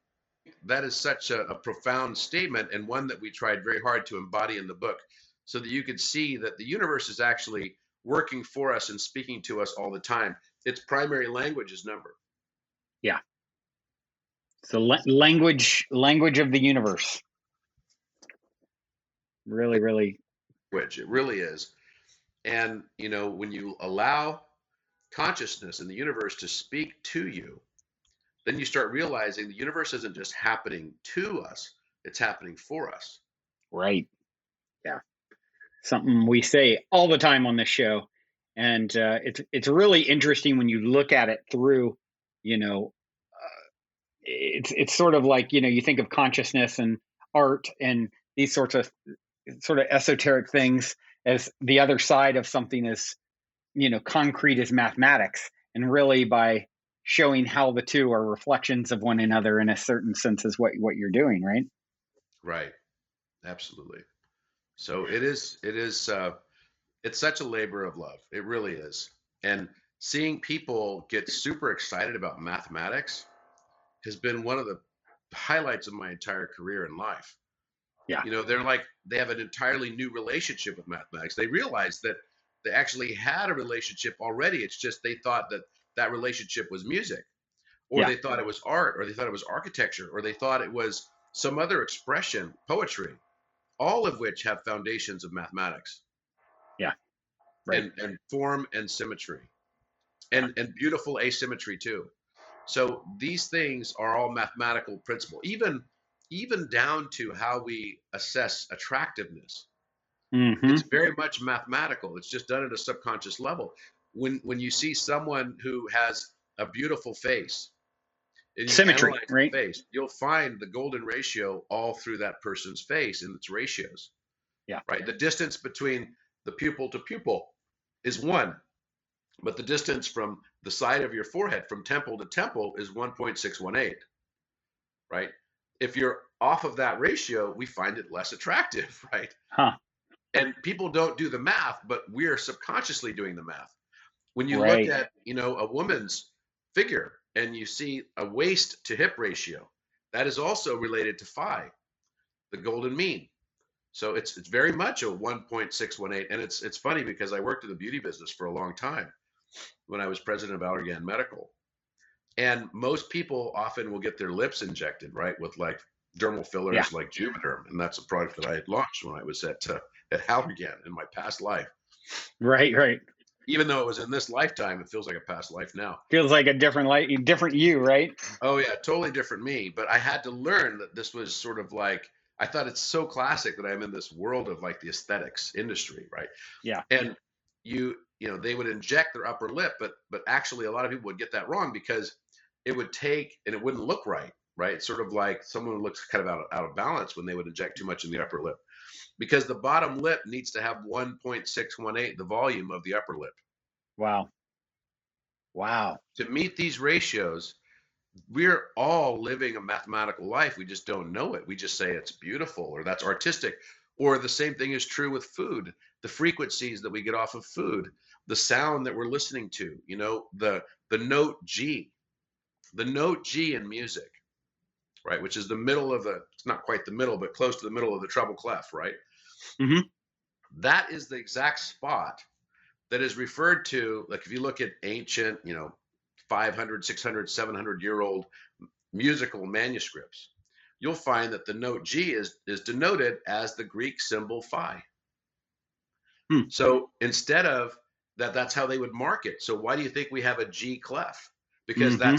that is such a profound statement, and one that we tried very hard to embody in the book so that you could see that the universe is actually working for us and speaking to us all the time. Its primary language is number. Yeah. So language of the universe. Really, really. Which it really is. And, you know, when you allow consciousness in the universe to speak to you, then you start realizing the universe isn't just happening to us, it's happening for us. Right. Yeah. Something we say all the time on this show. And it's really interesting when you look at it through, you know, it's sort of like, you think of consciousness and art and these sorts of sort of esoteric things as the other side of something as, concrete as mathematics. And really by showing how the two are reflections of one another in a certain sense is what you're doing, right? Right. Absolutely. So it's such a labor of love. It really is. And seeing people get super excited about mathematics has been one of the highlights of my entire career in life. Yeah. You know, they're like, they have an entirely new relationship with mathematics. They realize that they actually had a relationship already. It's just they thought that that relationship was music, or Yeah. they thought it was art, or they thought it was architecture, or they thought it was some other expression, poetry, all of which have foundations of mathematics Yeah. Right. and form and symmetry Yeah. and beautiful asymmetry too. So these things are all mathematical principle, even down to how we assess attractiveness. Mm-hmm. It's very much mathematical. It's just done at a subconscious level. When you see someone who has a beautiful face and you Symmetry, analyze the right? face, you'll find the golden ratio all through that person's face and its ratios, Yeah. right? The distance between the pupil to pupil is 1, but the distance from the side of your forehead from temple to temple is 1.618, right? If you're off of that ratio, we find it less attractive, right? Huh. And people don't do the math, but we're subconsciously doing the math. When you look Right. at, a woman's figure and you see a waist to hip ratio, that is also related to phi, the golden mean. So it's very much a 1.618, and it's funny because I worked in the beauty business for a long time when I was president of Allergan Medical, and most people often will get their lips injected, right, with like dermal Yeah. fillers like Juvederm, and that's a product that I had launched when I was at Allergan in my past life. Right. Right. Even though it was in this lifetime, it feels like a past life now. Feels like a different light, different you, right? Oh yeah, totally different me. But I had to learn that this was sort of like, I thought it's so classic that I'm in this world of like the aesthetics industry, right? Yeah. And they would inject their upper lip, but actually a lot of people would get that wrong because it would take and it wouldn't look right, right? It's sort of like someone looks kind of out of balance when they would inject too much in the upper lip, because the bottom lip needs to have 1.618 the volume of the upper lip. Wow. Wow. To meet these ratios, we're all living a mathematical life. We just don't know it. We just say it's beautiful or that's artistic. Or the same thing is true with food. The frequencies that we get off of food, the sound that we're listening to, the note G, the note G in music, right? Which is the middle of it's not quite the middle, but close to the middle of the treble clef, right? Mm-hmm. That is the exact spot that is referred to. Like if you look at ancient, 500, 600, 700-year-old musical manuscripts, you'll find that the note G is denoted as the Greek symbol phi. Hmm. So instead of that, that's how they would mark it. So why do you think we have a G clef? Because Mm-hmm.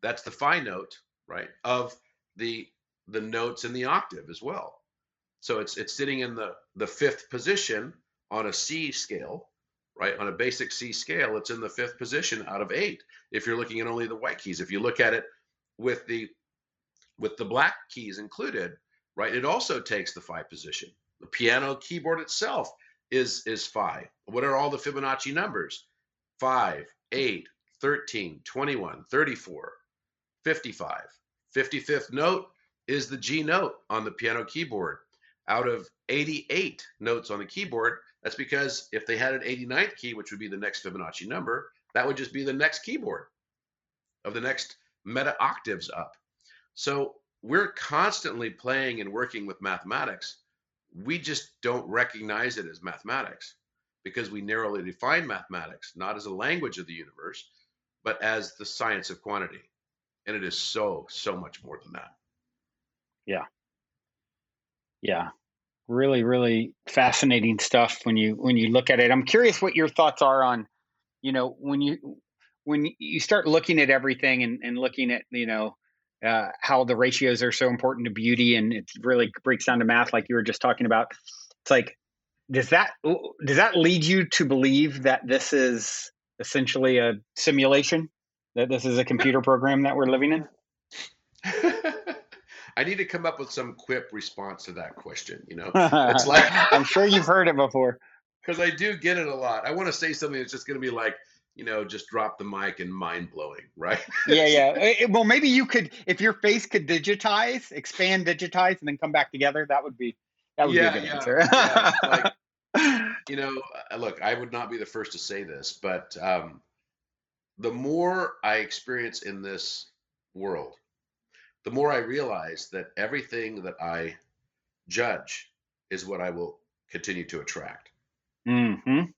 that's the phi note, right, of the notes in the octave as well. So it's sitting in the fifth position on a C scale, right? On a basic C scale, it's in the fifth position out of 8. If you're looking at only the white keys, if you look at it with the black keys included, right, it also takes the phi position. The piano keyboard itself is phi. What are all the Fibonacci numbers? 5, 8, 13, 21, 34, 55. 55th note is the G note on the piano keyboard. Out of 88 notes on the keyboard, that's because if they had an 89th key, which would be the next Fibonacci number, that would just be the next keyboard of the next meta octaves up. So we're constantly playing and working with mathematics. We just don't recognize it as mathematics because we narrowly define mathematics not as a language of the universe, but as the science of quantity. And it is so much more than that. Yeah. Yeah. Really, really fascinating stuff when you look at it. I'm curious what your thoughts are on, when you start looking at everything and looking at, how the ratios are so important to beauty, and it really breaks down to math, like you were just talking about. It's like, does that lead you to believe that this is essentially a simulation, that this is a computer program that we're living in? I need to come up with some quip response to that question. It's like, I'm sure you've heard it before. because I do get it a lot. I want to say something that's just going to be like, just drop the mic and mind blowing, right? Yeah, yeah. Well, maybe you could, if your face could expand, digitize, and then come back together. That would be a Yeah, good yeah, answer. yeah. It's like, look, I would not be the first to say this, but the more I experience in this world, the more I realize that everything that I judge is what I will continue to attract. Mm-hmm.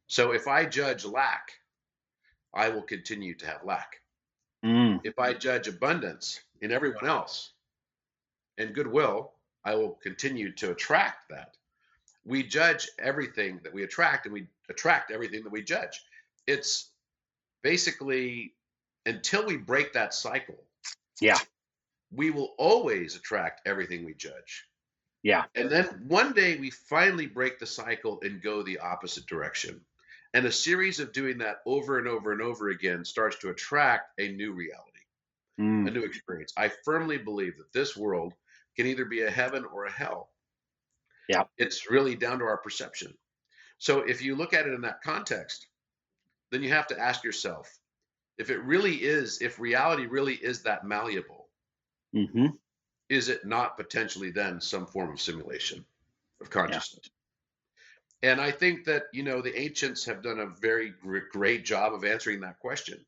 So if I judge lack, I will continue to have lack. Mm. If I judge abundance in everyone else and goodwill, I will continue to attract that. We judge everything that we attract, and we attract everything that we judge. It's basically, until we break that cycle, Yeah, we will always attract everything we judge. yeah. And then one day we finally break the cycle and go the opposite direction. And a series of doing that over and over and over again starts to attract a new reality, a Mm. new experience. I firmly believe that this world can either be a heaven or a hell. Yeah. It's really down to our perception. So if you look at it in that context, then you have to ask yourself, if reality really is that malleable, Mm-hmm. is it not potentially then some form of simulation of Yeah. consciousness? And I think that, the ancients have done a very great job of answering that question.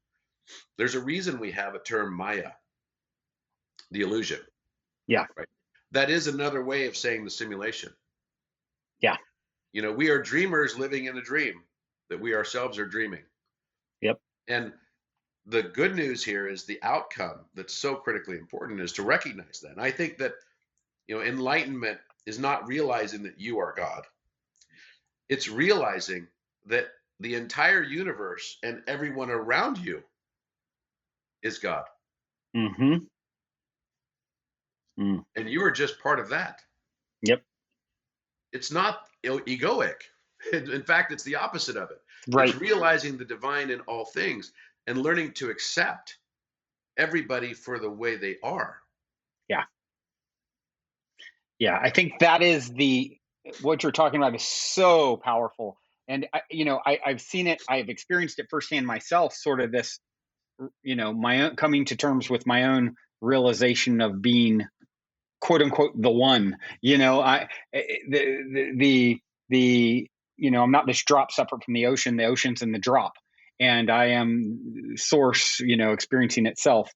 There's a reason we have a term Maya, the illusion, Yeah. right? That is another way of saying the simulation. Yeah. We are dreamers living in a dream that we ourselves are dreaming. Yep. And the good news here is the outcome that's so critically important is to recognize that. And I think that, enlightenment is not realizing that you are God. It's realizing that the entire universe and everyone around you is God. Mm-hmm. Mm. And you are just part of that. Yep. It's not egoic. In fact, it's the opposite of it. It's Right. realizing the divine in all things and learning to accept everybody for the way they are. Yeah. Yeah. I think that is what you're talking about is so powerful. And I've seen it, I've experienced it firsthand myself, sort of this, my own coming to terms with my own realization of being, quote unquote, the one. I'm not this drop separate from the ocean. The ocean's in the drop, and I am source, experiencing itself.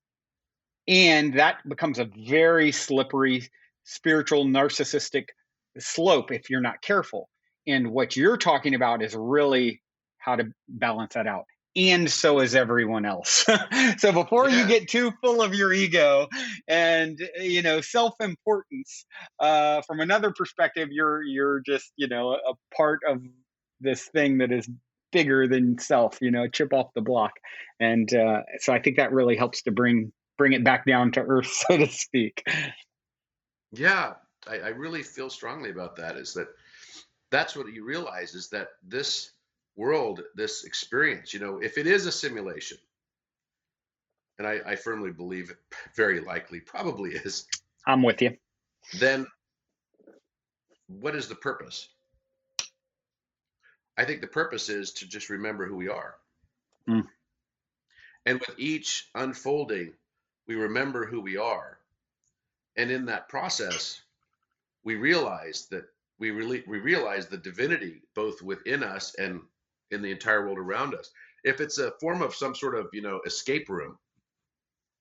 And that becomes a very slippery, spiritual, narcissistic slope if you're not careful. And what you're talking about is really how to balance that out. and so is everyone else. So before you Yeah. get too full of your ego and self-importance, from another perspective, you're just a part of this thing that is bigger than self. Chip off the block, and so I think that really helps to bring it back down to earth, so to speak. Yeah. I really feel strongly about that, is that that's what you realize, is that this world, this experience, if it is a simulation, and I firmly believe it very likely probably is, I'm with you. then what is the purpose? I think the purpose is to just remember who we are. Mm. And with each unfolding, we remember who we are. And in that process, we realize that we realize the divinity both within us and in the entire world around us. If it's a form of some sort of, escape room,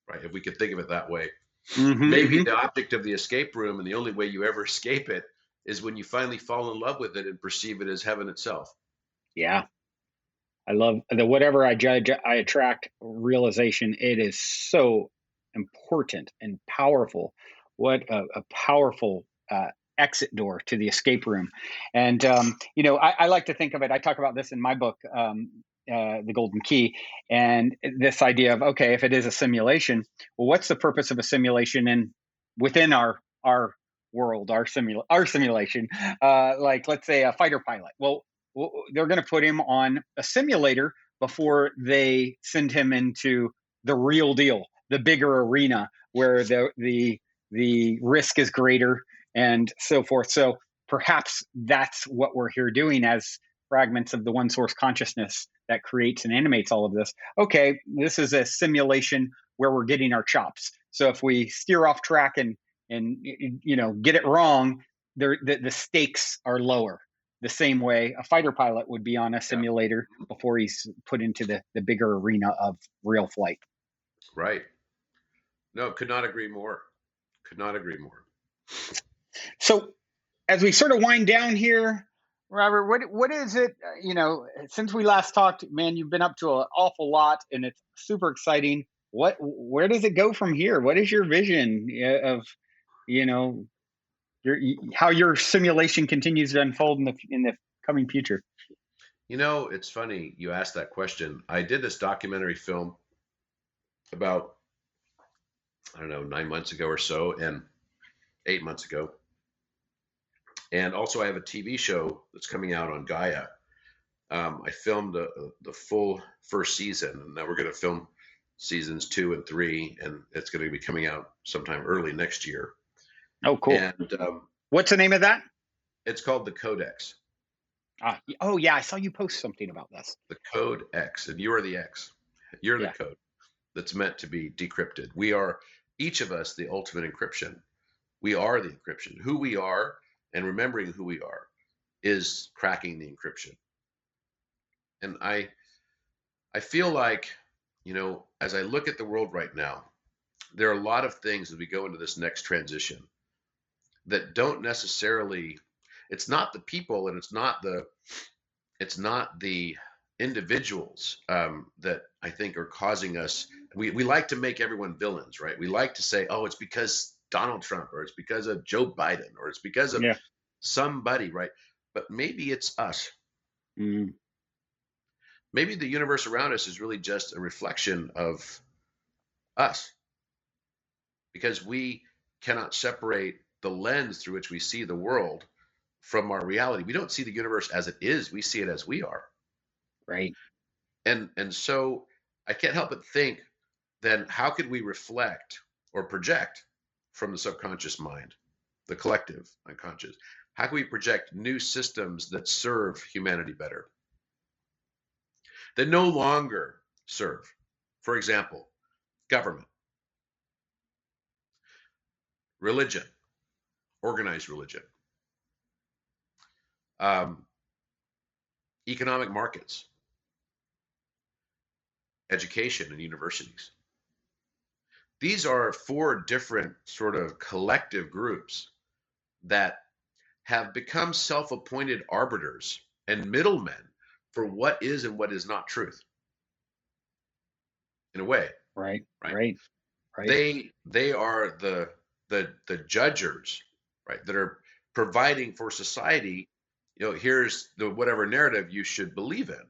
right? If we could think of it that way, Mm-hmm, maybe mm-hmm. the object of the escape room and the only way you ever escape it is when you finally fall in love with it and perceive it as heaven itself. Yeah. I love the whatever I judge, I attract realization. It is so important and powerful. What a powerful exit door to the escape room. And, I like to think of it. I talk about this in my book, The Golden Key, and this idea of, okay, if it is a simulation, well, what's the purpose of a simulation within our world, our simulation? Like, let's say a fighter pilot. Well, they're going to put him on a simulator before they send him into the real deal, the bigger arena where the risk is greater and so forth. So perhaps that's what we're here doing as fragments of the one source consciousness that creates and animates all of this. Okay, this is a simulation where we're getting our chops. So if we steer off track and get it wrong, the stakes are lower, the same way a fighter pilot would be on a Yeah. simulator before he's put into the bigger arena of real flight. Right. No, could not agree more. Could not agree more. So as we sort of wind down here, Robert, what is it? Since we last talked, man, you've been up to an awful lot, and it's super exciting. Where does it go from here? What is your vision of, you know, how your simulation continues to unfold in the coming future? It's funny you asked that question. I did this documentary film about, I don't know, 9 months ago or so, and 8 months ago. And also, I have a TV show that's coming out on Gaia. I filmed the full first season, and now we're going to film seasons 2 and 3, and it's going to be coming out sometime early next year. Oh, cool. And What's the name of that? it's called The Codex. Oh, yeah, I saw you post something about this. The Code X, and you are the X. You're the Yeah. code that's meant to be decrypted. We are, each of us, the ultimate encryption. We are the encryption. Who we are and remembering who we are is cracking the encryption. And I feel like, as I look at the world right now, there are a lot of things as we go into this next transition that don't necessarily, it's not the people and it's not the individuals that I think are causing us. We like to make everyone villains, right? We like to say, oh, it's because Donald Trump, or it's because of Joe Biden, or it's because of Yeah. somebody, right? But maybe it's us. Mm. Maybe the universe around us is really just a reflection of us, because we cannot separate the lens through which we see the world from our reality. We don't see the universe as it is, we see it as we are. Right. And so I can't help but think, then how could we reflect or project from the subconscious mind, the collective unconscious? How can we project new systems that serve humanity better, that no longer serve? For example, government, religion, organized religion, um, economic markets, education, and universities. These are 4 different sort of collective groups that have become self-appointed arbiters and middlemen for what is and what is not truth. in a way, Right. right? Right. Right. They are the judgers, right? That are providing for society. Here's the whatever narrative you should believe in.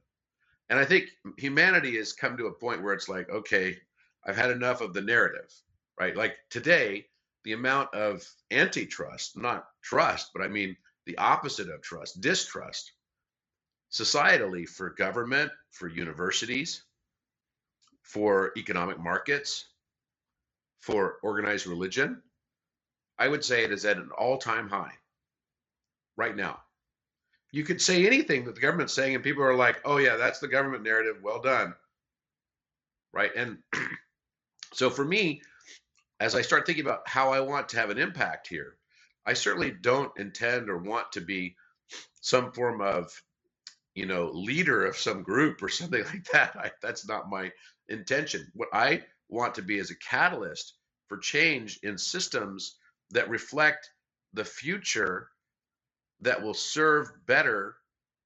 And I think humanity has come to a point where it's like, okay, I've had enough of the narrative, right? Like today, the amount of antitrust, not trust, but I mean the opposite of trust, distrust, societally for government, for universities, for economic markets, for organized religion, I would say it is at an all-time high right now. You could say anything that the government's saying, and people are like, oh, yeah, that's the government narrative. Well done. Right. And so for me, as I start thinking about how I want to have an impact here, I certainly don't intend or want to be some form of, leader of some group or something like that. That's not my intention. What I want to be is a catalyst for change in systems that reflect the future that will serve better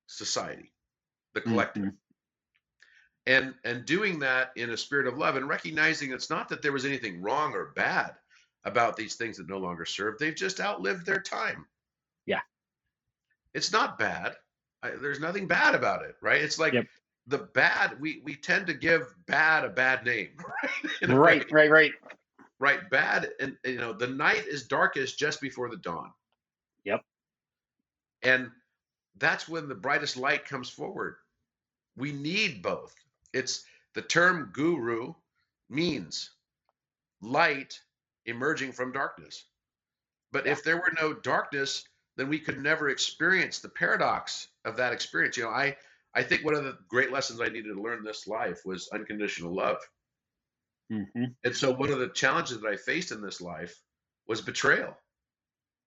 society, the collective. Mm-hmm. And doing that in a spirit of love and recognizing it's not that there was anything wrong or bad about these things that no longer serve. They've just outlived their time. Yeah. It's not bad. There's nothing bad about it, right? It's like Yep. the bad, we tend to give bad a bad name, right? In a way, Right. Right. Right. right? Bad, and the night is darkest just before the dawn. Yep. And that's when the brightest light comes forward. We need both. It's the term guru means light emerging from darkness. But Yeah. if there were no darkness, then we could never experience the paradox of that experience. I think one of the great lessons I needed to learn in this life was unconditional love. Mm-hmm. And so one of the challenges that I faced in this life was betrayal,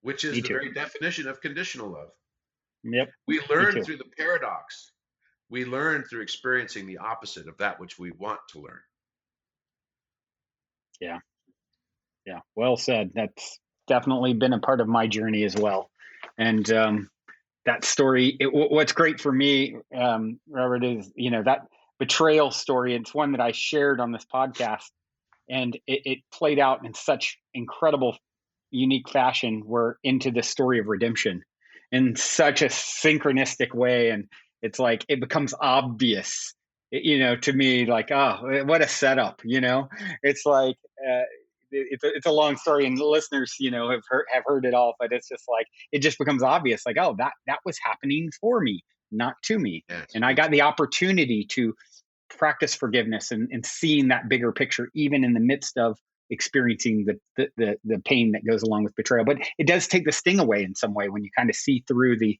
which is Me the too. very definition of conditional love. Yep. We Me learn too. through the paradox. We learn through experiencing the opposite of that which we want to learn. Yeah. Yeah. Well said. That's definitely been a part of my journey as well. And that story, what's great for me, Robert, is, that betrayal story. It's one that I shared on this podcast, and it played out in such incredible, unique fashion. We're into the story of redemption in such a synchronistic way. And it's like, it becomes obvious, to me, like, oh, what a setup, it's like, it's a long story, and the listeners, have heard it all, but it's just like, it just becomes obvious, like, oh, that was happening for me, not to me. Yes, And I got the opportunity to practice forgiveness and seeing that bigger picture, even in the midst of experiencing the pain that goes along with betrayal. But it does take the sting away in some way when you kind of see through the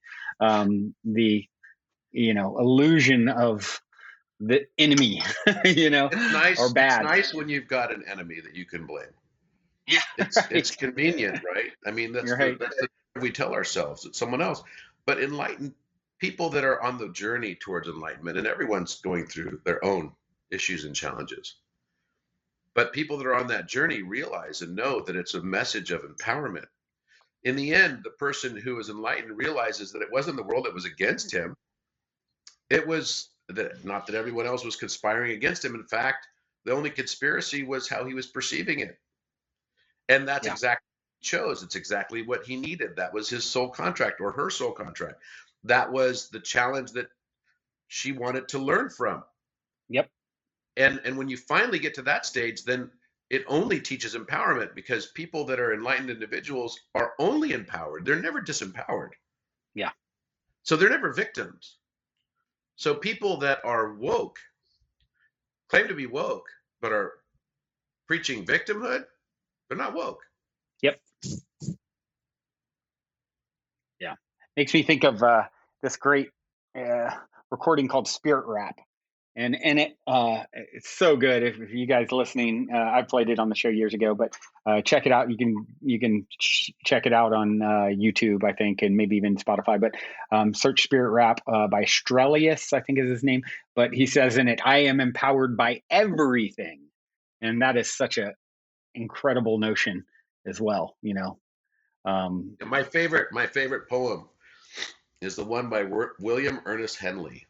illusion of the enemy, it's or nice. It's bad. nice when you've got an enemy that you can blame. Yeah. It's Right. convenient, right? I mean, You're right. that's the we tell ourselves it's someone else. But enlightened people that are on the journey towards enlightenment, and everyone's going through their own issues and challenges. But people that are on that journey realize and know that it's a message of empowerment. In the end, the person who is enlightened realizes that it wasn't the world that was against him. It was that not that everyone else was conspiring against him. In fact, the only conspiracy was how he was perceiving it. And that's Yeah. exactly what he chose. It's exactly what he needed. That was his soul contract or her soul contract. That was the challenge that she wanted to learn from. Yep. And when you finally get to that stage, then it only teaches empowerment, because people that are enlightened individuals are only empowered. They're never disempowered. Yeah. So they're never victims. So people that are woke, claim to be woke, but are preaching victimhood, they're not woke. Yep. Yeah. Makes me think of this great recording called Spirit Rap. And it's so good. If you guys listening, I played it on the show years ago, but check it out. You can check it out on YouTube, I think, and maybe even Spotify. But search Spirit Rap by Strelius, I think is his name. But he says in it, "I am empowered by everything," and that is such a incredible notion as well. My favorite poem is the one by William Ernest Henley.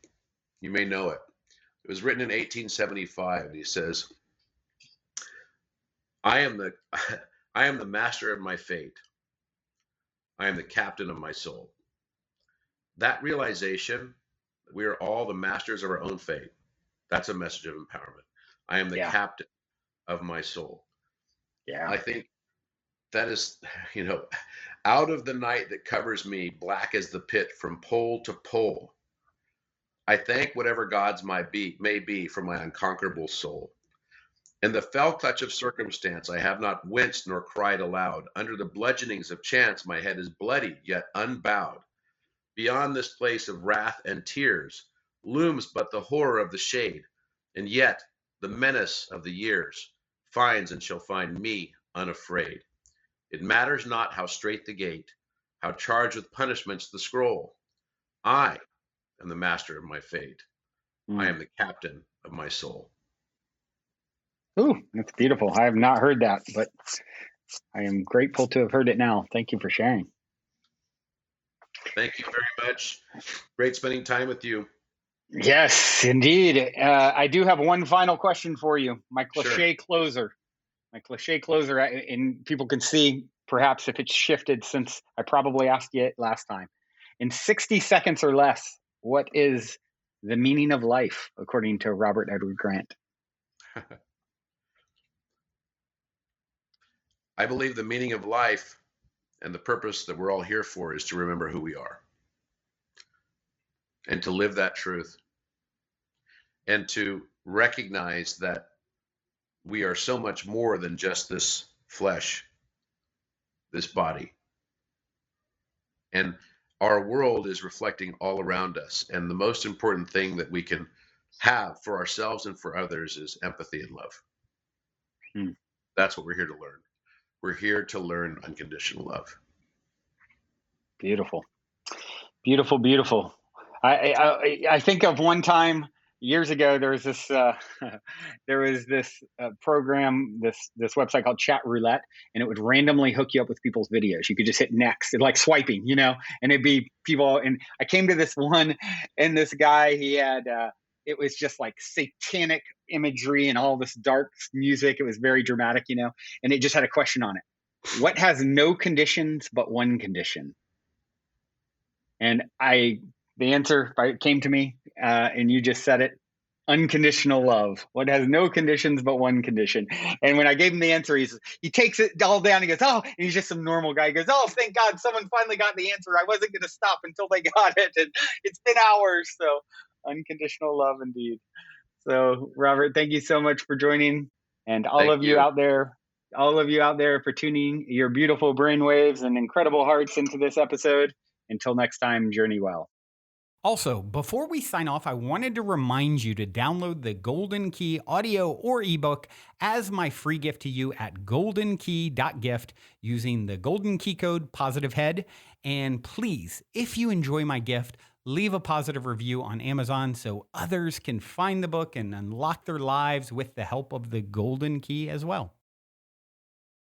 You may know it. It was written in 1875. And he says, I am the I am the master of my fate. I am the captain of my soul. That realization, we are all the masters of our own fate. That's a message of empowerment. I am the Yeah. captain of my soul. Yeah. I think that is, you know, out of the night that covers me, black as the pit from pole to pole. I thank whatever gods may be for my unconquerable soul. In the fell clutch of circumstance, I have not winced nor cried aloud. Under the bludgeonings of chance, my head is bloody yet unbowed. Beyond this place of wrath and tears looms but the horror of the shade, and yet the menace of the years finds and shall find me unafraid. It matters not how strait the gate, how charged with punishments the scroll. I am the master of my fate. I Mm. am the captain of my soul. Ooh, that's beautiful. I have not heard that, but I am grateful to have heard it now. Thank you for sharing. Thank you very much. Great spending time with you. Yes, indeed. I do have one final question for you. My Sure. cliche closer. And people can see perhaps if it's shifted since I probably asked you it last time. In 60 seconds or less, what is the meaning of life, according to Robert Edward Grant? I believe the meaning of life and the purpose that we're all here for is to remember who we are and to live that truth and to recognize that we are so much more than just this flesh, this body. And our world is reflecting all around us. And the most important thing that we can have for ourselves and for others is empathy and love. Hmm. That's what we're here to learn. We're here to learn unconditional love. Beautiful, beautiful, beautiful. I think of one time years ago. There was this program, this website called Chat Roulette, and it would randomly hook you up with people's videos. You could just hit next, it's like swiping, and it'd be people. And I came to this one, and this guy, he had it was just like satanic imagery and all this dark music. It was very dramatic, and it just had a question on it: what has no conditions but one condition? And the answer came to me, and you just said it: unconditional love. What has no conditions but one condition. And when I gave him the answer, he takes it all down. He goes, oh, and he's just some normal guy. He goes, oh, thank God, someone finally got the answer. I wasn't going to stop until they got it, and it's been hours. So unconditional love, indeed. So Robert, thank you so much for joining, and Thank you. all of you out there for tuning your beautiful brainwaves and incredible hearts into this episode. Until next time, journey well. Also, before we sign off, I wanted to remind you to download the Golden Key audio or ebook as my free gift to you at goldenkey.gift using the Golden Key code POSITIVEHEAD. And please, if you enjoy my gift, leave a positive review on Amazon so others can find the book and unlock their lives with the help of the Golden Key as well.